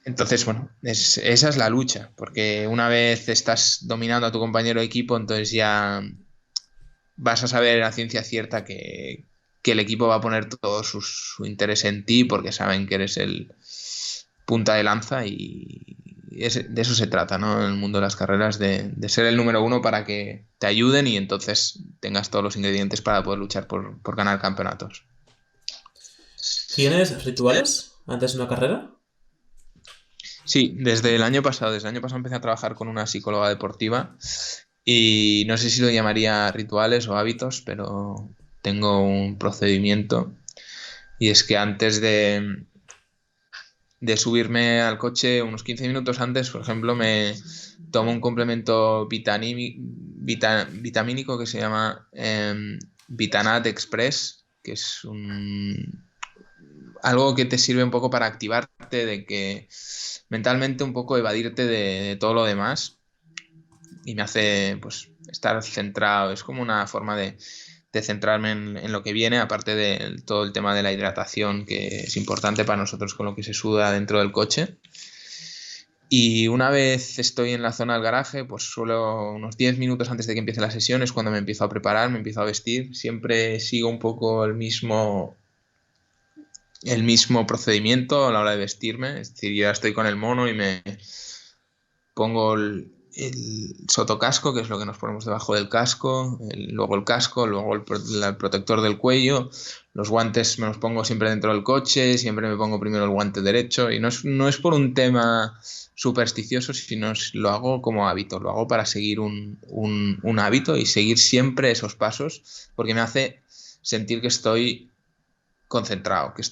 Entonces, bueno, esa es la lucha, porque una vez estás dominando a tu compañero de equipo, entonces ya vas a saber a ciencia cierta que que el equipo va a poner todo su interés en ti porque saben que eres el punta de lanza y de eso se trata, ¿no? En el mundo de las carreras, de ser el número uno para que te ayuden y entonces tengas todos los ingredientes para poder luchar por ganar campeonatos. ¿Tienes rituales antes de una carrera? Sí, desde el año pasado empecé a trabajar con una psicóloga deportiva y no sé si lo llamaría rituales o hábitos, pero tengo un procedimiento y es que antes de subirme al coche, unos 15 minutos antes, por ejemplo, me tomo un complemento vitamínico que se llama Vitanat Express, que es algo que te sirve un poco para activarte, de que mentalmente un poco evadirte de todo lo demás y me hace pues estar centrado. Es como una forma de centrarme en lo que viene, aparte de todo el tema de la hidratación, que es importante para nosotros con lo que se suda dentro del coche. Y una vez estoy en la zona del garaje, pues suelo unos 10 minutos antes de que empiece la sesión es cuando me empiezo a preparar, me empiezo a vestir. Siempre sigo un poco el mismo procedimiento a la hora de vestirme. Es decir, yo ya estoy con el mono y me pongo el sotocasco, que es lo que nos ponemos debajo del casco, luego el casco, luego el protector del cuello, los guantes me los pongo siempre dentro del coche, siempre me pongo primero el guante derecho y no es por un tema supersticioso, sino lo hago como hábito, lo hago para seguir un hábito y seguir siempre esos pasos, porque me hace sentir que estoy concentrado, que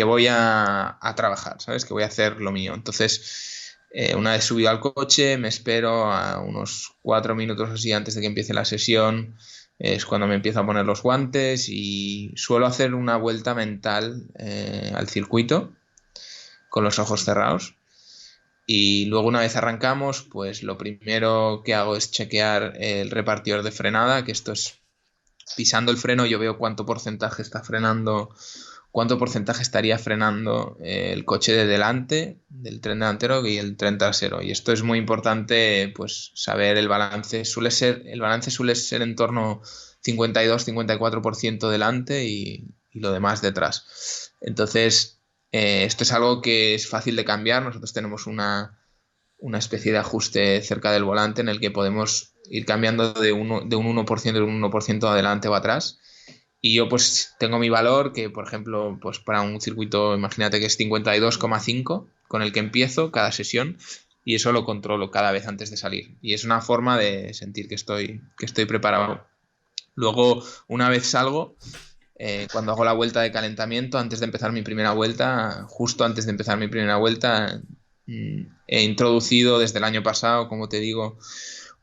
voy a trabajar, ¿sabes? Que voy a hacer lo mío. Entonces, una vez subido al coche, me espero a unos 4 minutos así antes de que empiece la sesión. Es cuando me empiezo a poner los guantes y suelo hacer una vuelta mental al circuito con los ojos cerrados. Y luego una vez arrancamos, pues lo primero que hago es chequear el repartidor de frenada, que esto es pisando el freno, yo veo cuánto porcentaje estaría frenando el coche de delante, del tren delantero y el tren trasero. Y esto es muy importante, pues saber el balance. El balance suele ser en torno 52-54% delante y lo demás detrás. Entonces, esto es algo que es fácil de cambiar. Nosotros tenemos una especie de ajuste cerca del volante en el que podemos ir cambiando de un 1% adelante o atrás. Y yo pues tengo mi valor que, por ejemplo, pues para un circuito, imagínate que es 52,5 con el que empiezo cada sesión y eso lo controlo cada vez antes de salir. Y es una forma de sentir que estoy preparado. Luego, una vez salgo, cuando hago la vuelta de calentamiento, antes de empezar mi primera vuelta, justo antes de empezar mi primera vuelta, he introducido desde el año pasado, como te digo,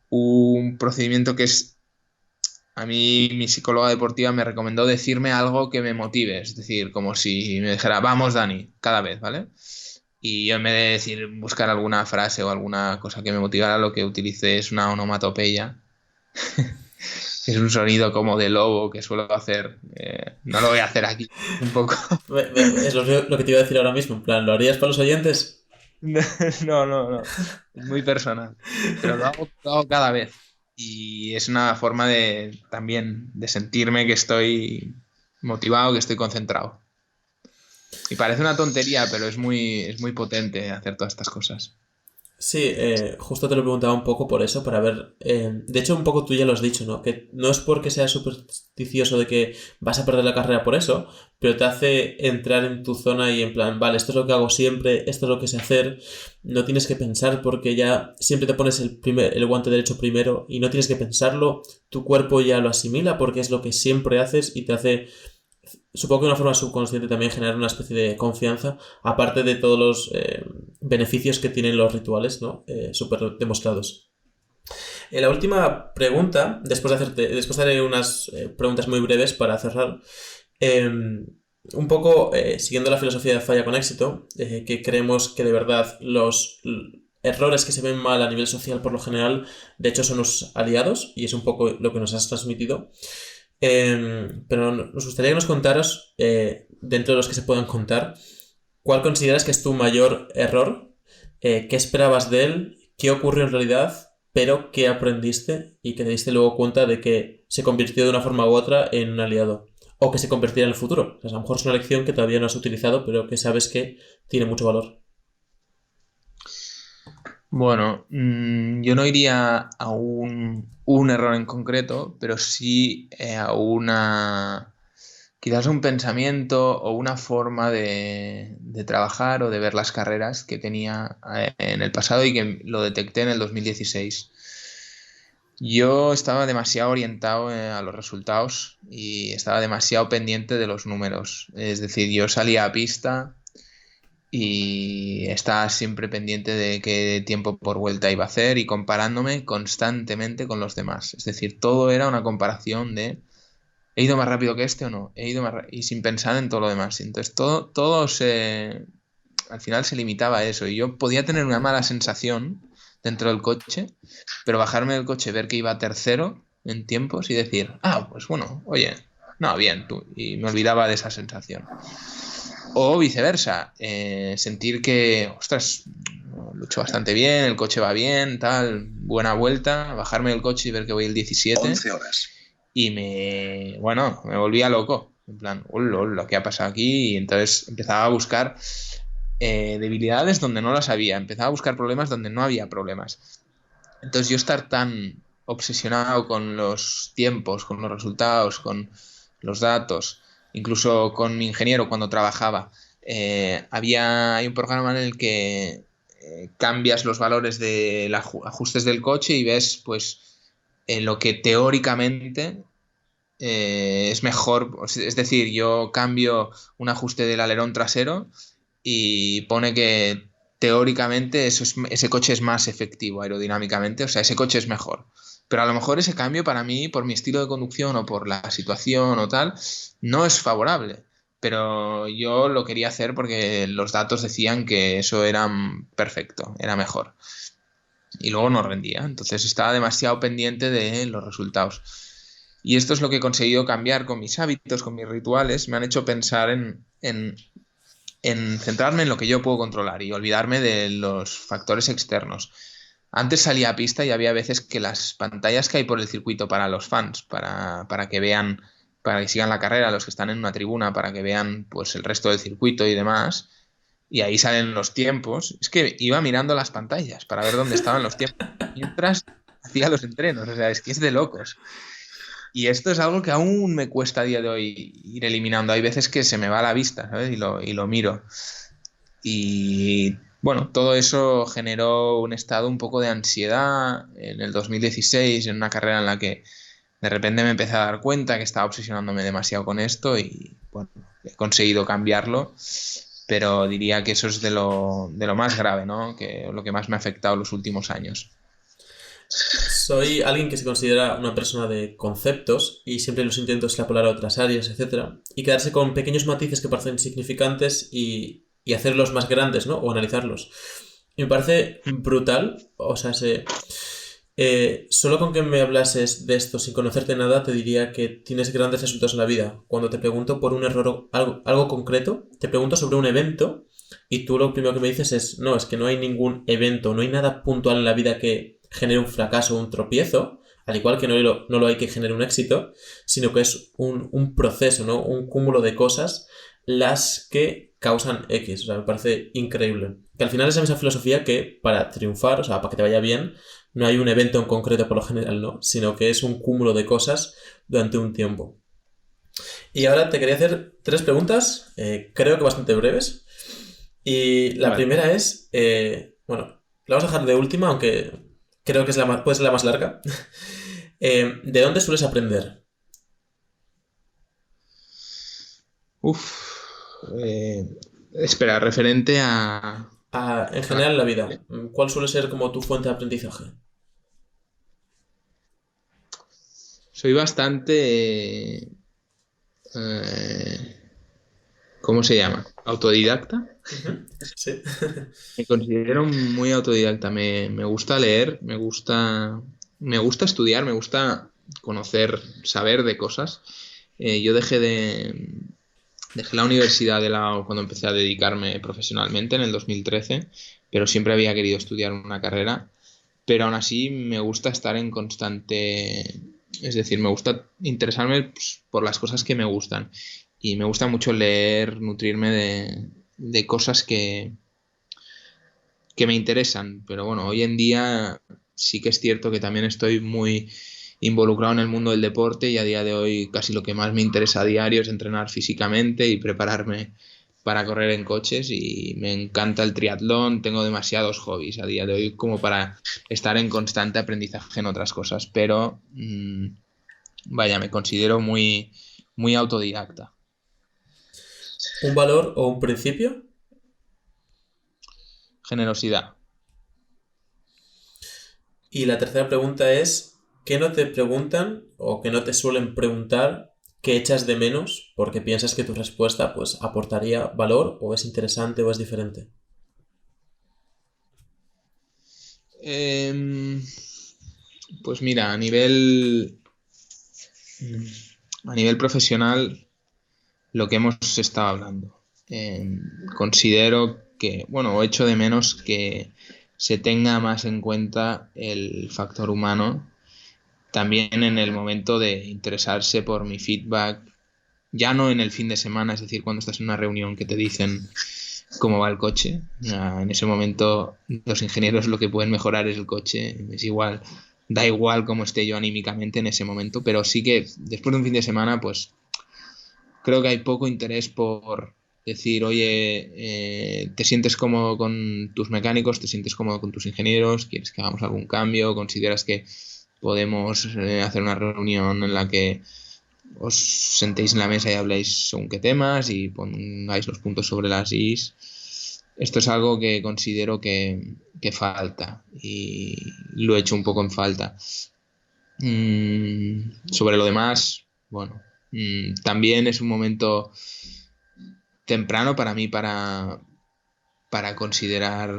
un procedimiento que es... A mí mi psicóloga deportiva me recomendó decirme algo que me motive, es decir, como si me dijera, vamos Dani, cada vez, ¿vale? Y yo en vez de buscar alguna frase o alguna cosa que me motivara, lo que utilicé es una onomatopeya, que es un sonido como de lobo que suelo hacer, no lo voy a hacer aquí, un poco. Es lo que te iba a decir ahora mismo, en plan, ¿lo harías para los oyentes? No, es muy personal, pero lo hago cada vez. Y es una forma también de sentirme que estoy motivado, que estoy concentrado. Y parece una tontería, pero es muy potente hacer todas estas cosas. Sí, justo te lo preguntaba un poco por eso, para ver... de hecho, un poco tú ya lo has dicho, ¿no? Que no es porque seas supersticioso de que vas a perder la carrera por eso, pero te hace entrar en tu zona y en plan, vale, esto es lo que hago siempre, esto es lo que sé hacer, no tienes que pensar porque ya siempre te pones el guante derecho primero y no tienes que pensarlo, tu cuerpo ya lo asimila porque es lo que siempre haces y te hace... Supongo que de una forma subconsciente también generar una especie de confianza, aparte de todos los beneficios que tienen los rituales, ¿no? Súper demostrados. La última pregunta, después de haré unas preguntas muy breves para cerrar, un poco siguiendo la filosofía de Falla con Éxito, que creemos que de verdad los errores que se ven mal a nivel social por lo general, de hecho son los aliados, y es un poco lo que nos has transmitido. Pero nos gustaría que nos contaras, dentro de los que se puedan contar, ¿cuál consideras que es tu mayor error? ¿Qué esperabas de él? ¿Qué ocurrió en realidad? Pero ¿qué aprendiste? Y que te diste luego cuenta de que se convirtió de una forma u otra en un aliado. o que se convertirá en el futuro. O sea, a lo mejor es una lección que todavía no has utilizado, pero que sabes que tiene mucho valor. Bueno, yo no iría a un error en concreto, pero sí quizás un pensamiento o una forma de trabajar o de ver las carreras que tenía en el pasado y que lo detecté en el 2016. Yo estaba demasiado orientado a los resultados y estaba demasiado pendiente de los números. Es decir, yo salía a pista y estaba siempre pendiente de qué tiempo por vuelta iba a hacer y comparándome constantemente con los demás. Es decir, todo era una comparación de ¿he ido más rápido que este o no? Y sin pensar en todo lo demás. Entonces todo al final se limitaba a eso y yo podía tener una mala sensación dentro del coche, pero bajarme del coche, ver que iba tercero en tiempos y decir, pues bueno, oye, no, bien, tú, y me olvidaba de esa sensación. O viceversa, sentir que, ostras, lucho bastante bien, el coche va bien, tal, buena vuelta, bajarme del coche y ver que voy el 17. 11 horas. Y me volvía loco, en plan, lo que ha pasado aquí, y entonces empezaba a buscar debilidades donde no las había, empezaba a buscar problemas donde no había problemas. Entonces yo estar tan obsesionado con los tiempos, con los resultados, con los datos, incluso con mi ingeniero cuando trabajaba, hay un programa en el que cambias los valores de los ajustes del coche y ves pues lo que teóricamente es mejor. Es decir, yo cambio un ajuste del alerón trasero y pone que teóricamente ese coche es más efectivo aerodinámicamente, o sea, ese coche es mejor. Pero a lo mejor ese cambio para mí, por mi estilo de conducción o por la situación o tal, no es favorable. Pero yo lo quería hacer porque los datos decían que eso era perfecto, era mejor. Y luego no rendía. Entonces estaba demasiado pendiente de los resultados. Y esto es lo que he conseguido cambiar con mis hábitos, con mis rituales. Me han hecho pensar en centrarme en lo que yo puedo controlar y olvidarme de los factores externos. Antes salía a pista y había veces que las pantallas que hay por el circuito para los fans, para que vean, para que sigan la carrera, los que están en una tribuna, para que vean pues el resto del circuito y demás, y ahí salen los tiempos. Es que iba mirando las pantallas para ver dónde estaban los tiempos mientras hacía los entrenos. O sea, es que es de locos. Y esto es algo que aún me cuesta a día de hoy ir eliminando. Hay veces que se me va la vista, ¿sabes? Y lo miro. Y bueno, todo eso generó un estado un poco de ansiedad en el 2016, en una carrera en la que de repente me empecé a dar cuenta que estaba obsesionándome demasiado con esto y bueno, he conseguido cambiarlo, pero diría que eso es de lo más grave, ¿no? Que lo que más me ha afectado los últimos años. Soy alguien que se considera una persona de conceptos y siempre los intento extrapolar a otras áreas, etcétera, y quedarse con pequeños matices que parecen insignificantes y hacerlos más grandes, ¿no? O analizarlos. Y me parece brutal, o sea, solo con que me hablases de esto sin conocerte nada te diría que tienes grandes resultados en la vida. Cuando te pregunto por un error, algo concreto, te pregunto sobre un evento y tú lo primero que me dices es que no hay ningún evento, no hay nada puntual en la vida que genere un fracaso o un tropiezo, al igual que no lo hay que generar un éxito, sino que es un proceso, ¿no? Un cúmulo de cosas las que causan X. O sea, me parece increíble. Que al final es esa filosofía que para triunfar, o sea, para que te vaya bien, no hay un evento en concreto por lo general, ¿no? Sino que es un cúmulo de cosas durante un tiempo. Y ahora te quería hacer 3 preguntas, creo que bastante breves. Y la primera es, la vamos a dejar de última, aunque creo que puede ser la más larga. ¿De dónde sueles aprender? Espera, referente a... En general en la vida. ¿Cuál suele ser como tu fuente de aprendizaje? Soy bastante... ¿cómo se llama? ¿Autodidacta? Sí. Me considero muy autodidacta. Me gusta leer, me gusta estudiar, me gusta conocer, saber de cosas. Yo dejé la universidad cuando empecé a dedicarme profesionalmente en el 2013, pero siempre había querido estudiar una carrera. Pero aún así me gusta estar en constante Es decir, me gusta interesarme pues, por las cosas que me gustan. Y me gusta mucho leer, nutrirme de cosas que me interesan. Pero bueno, hoy en día sí que es cierto que también estoy muy involucrado en el mundo del deporte y a día de hoy casi lo que más me interesa a diario es entrenar físicamente y prepararme para correr en coches, y me encanta el triatlón. Tengo demasiados hobbies a día de hoy como para estar en constante aprendizaje en otras cosas, pero vaya, me considero muy, muy autodidacta. ¿Un valor o un principio? Generosidad. Y la tercera pregunta es, ¿qué no te preguntan o que no te suelen preguntar que echas de menos porque piensas que tu respuesta pues aportaría valor o es interesante o es diferente? Pues mira, a nivel profesional, lo que hemos estado hablando, considero que, bueno, echo de menos que se tenga más en cuenta el factor humano también en el momento de interesarse por mi feedback, ya no en el fin de semana, es decir, cuando estás en una reunión que te dicen cómo va el coche. En ese momento los ingenieros lo que pueden mejorar es el coche, es igual, da igual cómo esté yo anímicamente en ese momento, pero sí que después de un fin de semana pues creo que hay poco interés por decir, oye, ¿te sientes cómodo con tus mecánicos? ¿Te sientes cómodo con tus ingenieros? ¿Quieres que hagamos algún cambio? ¿Consideras que podemos hacer una reunión en la que os sentéis en la mesa y habléis según qué temas y pongáis los puntos sobre las is? Esto es algo que considero que falta y lo he hecho un poco en falta. Sobre lo demás, bueno, también es un momento temprano para mí para considerar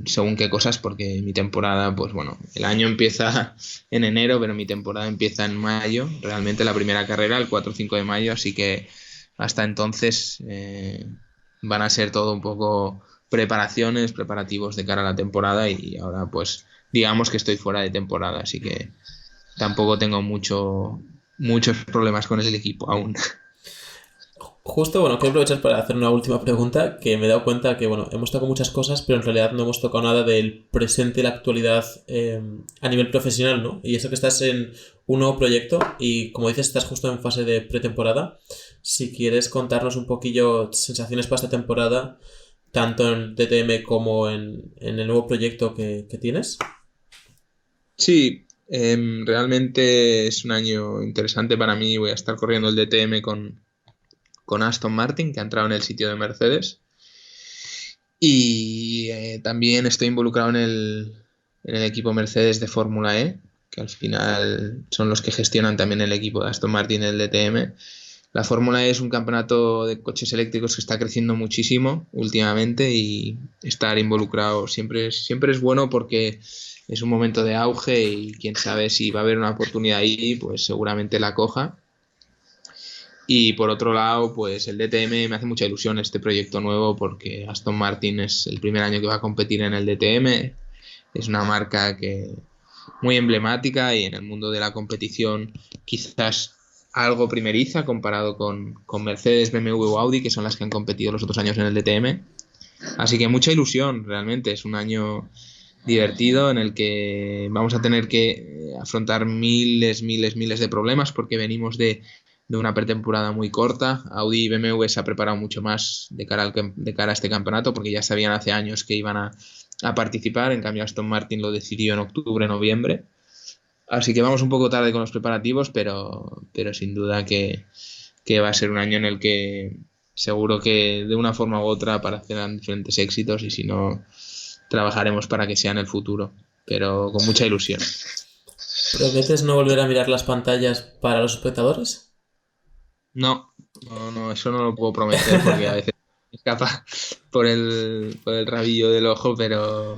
según qué cosas, porque mi temporada, pues bueno, el año empieza en enero, pero mi temporada empieza en mayo, realmente la primera carrera, el 4 o 5 de mayo, así que hasta entonces van a ser todo un poco preparativos de cara a la temporada, y ahora pues digamos que estoy fuera de temporada, así que tampoco tengo muchos problemas con el equipo aún. Justo, bueno, quiero aprovechar para hacer una última pregunta, que me he dado cuenta que, bueno, hemos tocado muchas cosas, pero en realidad no hemos tocado nada del presente y la actualidad a nivel profesional, ¿no? Y eso que estás en un nuevo proyecto y, como dices, estás justo en fase de pretemporada. Si quieres contarnos un poquillo sensaciones para esta temporada, tanto en DTM como en el nuevo proyecto que tienes. Sí, realmente es un año interesante para mí. Voy a estar corriendo el DTM con Aston Martin, que ha entrado en el sitio de Mercedes, y también estoy involucrado en el equipo Mercedes de Fórmula E, que al final son los que gestionan también el equipo de Aston Martin en el DTM. La Fórmula E es un campeonato de coches eléctricos que está creciendo muchísimo últimamente, y estar involucrado siempre es bueno porque es un momento de auge y quién sabe si va a haber una oportunidad ahí, pues seguramente la coja. Y por otro lado, pues el DTM me hace mucha ilusión este proyecto nuevo, porque Aston Martin es el primer año que va a competir en el DTM. Es una marca que muy emblemática y en el mundo de la competición quizás algo primeriza comparado con Mercedes, BMW o Audi, que son las que han competido los otros años en el DTM. Así que mucha ilusión, realmente. Es un año divertido en el que vamos a tener que afrontar miles de problemas, porque venimos de una pretemporada muy corta. Audi y BMW se ha preparado mucho más de cara a este campeonato, porque ya sabían hace años que iban a participar. En cambio, Aston Martin lo decidió en octubre, noviembre. Así que vamos un poco tarde con los preparativos, pero sin duda que va a ser un año en el que seguro que de una forma u otra aparecerán diferentes éxitos, y si no, trabajaremos para que sea en el futuro, pero con mucha ilusión. ¿Prometes no volver a mirar las pantallas para los espectadores? No, eso no lo puedo prometer, porque a veces me escapa por el rabillo del ojo, pero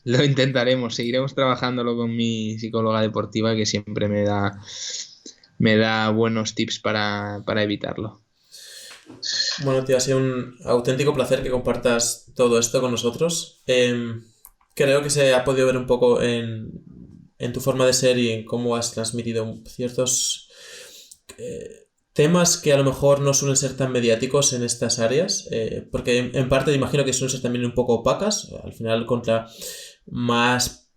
lo intentaremos. Seguiremos trabajándolo con mi psicóloga deportiva, que siempre me da buenos tips para evitarlo. Bueno, tío, ha sido un auténtico placer que compartas todo esto con nosotros. Creo que se ha podido ver un poco en en tu forma de ser y en cómo has transmitido ciertos temas que a lo mejor no suelen ser tan mediáticos en estas áreas, porque en parte imagino que suelen ser también un poco opacas. Al final, contra más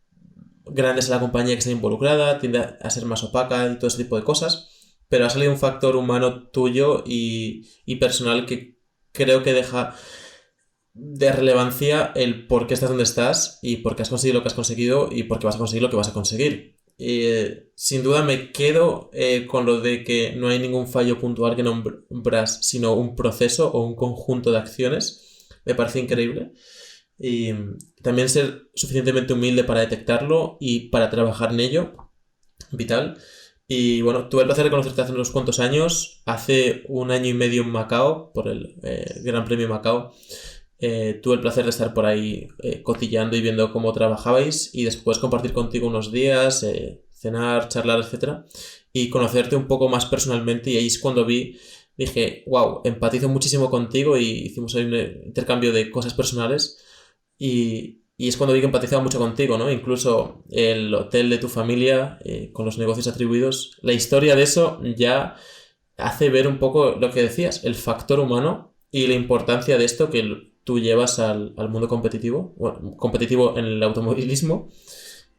grande es la compañía que está involucrada, tiende a ser más opaca y todo ese tipo de cosas, pero ha salido un factor humano tuyo y personal que creo que deja de relevancia el por qué estás donde estás y por qué has conseguido lo que has conseguido y por qué vas a conseguir lo que vas a conseguir. Sin duda me quedo con lo de que no hay ningún fallo puntual que nombras, sino un proceso o un conjunto de acciones. Me parece increíble. Y también ser suficientemente humilde para detectarlo y para trabajar en ello, vital. Y bueno, tuve el placer de conocerte hace unos cuantos años, hace 1 año y medio en Macao, por el Gran Premio Macao. Tuve el placer de estar por ahí cotilleando y viendo cómo trabajabais y después compartir contigo unos días, cenar, charlar, etcétera, y conocerte un poco más personalmente. Y ahí es cuando dije, wow, empatizo muchísimo contigo, y hicimos ahí un intercambio de cosas personales y es cuando vi que empatizaba mucho contigo, ¿no? Incluso el hotel de tu familia, con los negocios atribuidos, la historia de eso ya hace ver un poco lo que decías, el factor humano y la importancia de esto que tú llevas al mundo competitivo, bueno, competitivo en el automovilismo,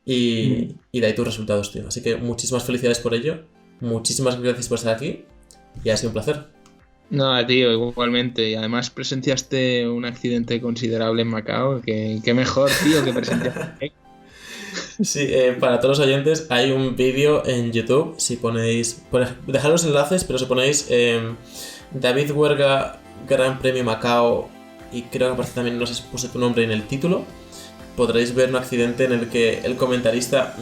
y de ahí tus resultados, tío. Así que muchísimas felicidades por ello, muchísimas gracias por estar aquí y ha sido un placer. No, tío, igualmente. Y además presenciaste un accidente considerable en Macao. Que mejor, tío, que presenciaste. Sí, para todos los oyentes hay un vídeo en YouTube. Si ponéis, dejad los enlaces, pero si ponéis David Huerga Gran Premio Macao, y creo que aparece también, no sé si puse tu nombre en el título, podréis ver un accidente en el que el comentarista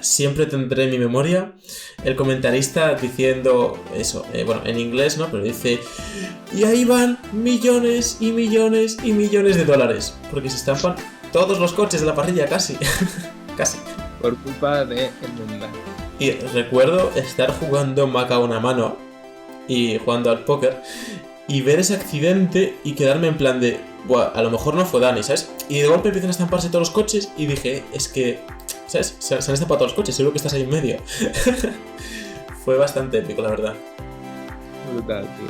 siempre tendré en mi memoria el comentarista diciendo eso, bueno, en inglés, ¿no? Pero dice, y ahí van millones y millones y millones de dólares, porque se estampan todos los coches de la parrilla, casi. Casi. Por culpa de el mundial. Y recuerdo estar jugando Macao una mano y jugando al póker y ver ese accidente y quedarme en plan de, buah, a lo mejor no fue Dani, ¿sabes? Y de golpe empiezan a estamparse todos los coches y dije, es que, ¿sabes? Se han estampado todos los coches, seguro que estás ahí en medio. Fue bastante épico, la verdad. Brutal, tío.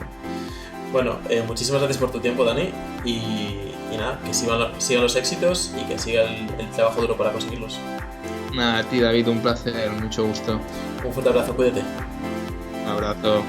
Bueno, muchísimas gracias por tu tiempo, Dani, y nada, que sigan los éxitos y que siga el trabajo duro para conseguirlos. Nada, tío, David, un placer, mucho gusto. Un fuerte abrazo, cuídate. Un abrazo.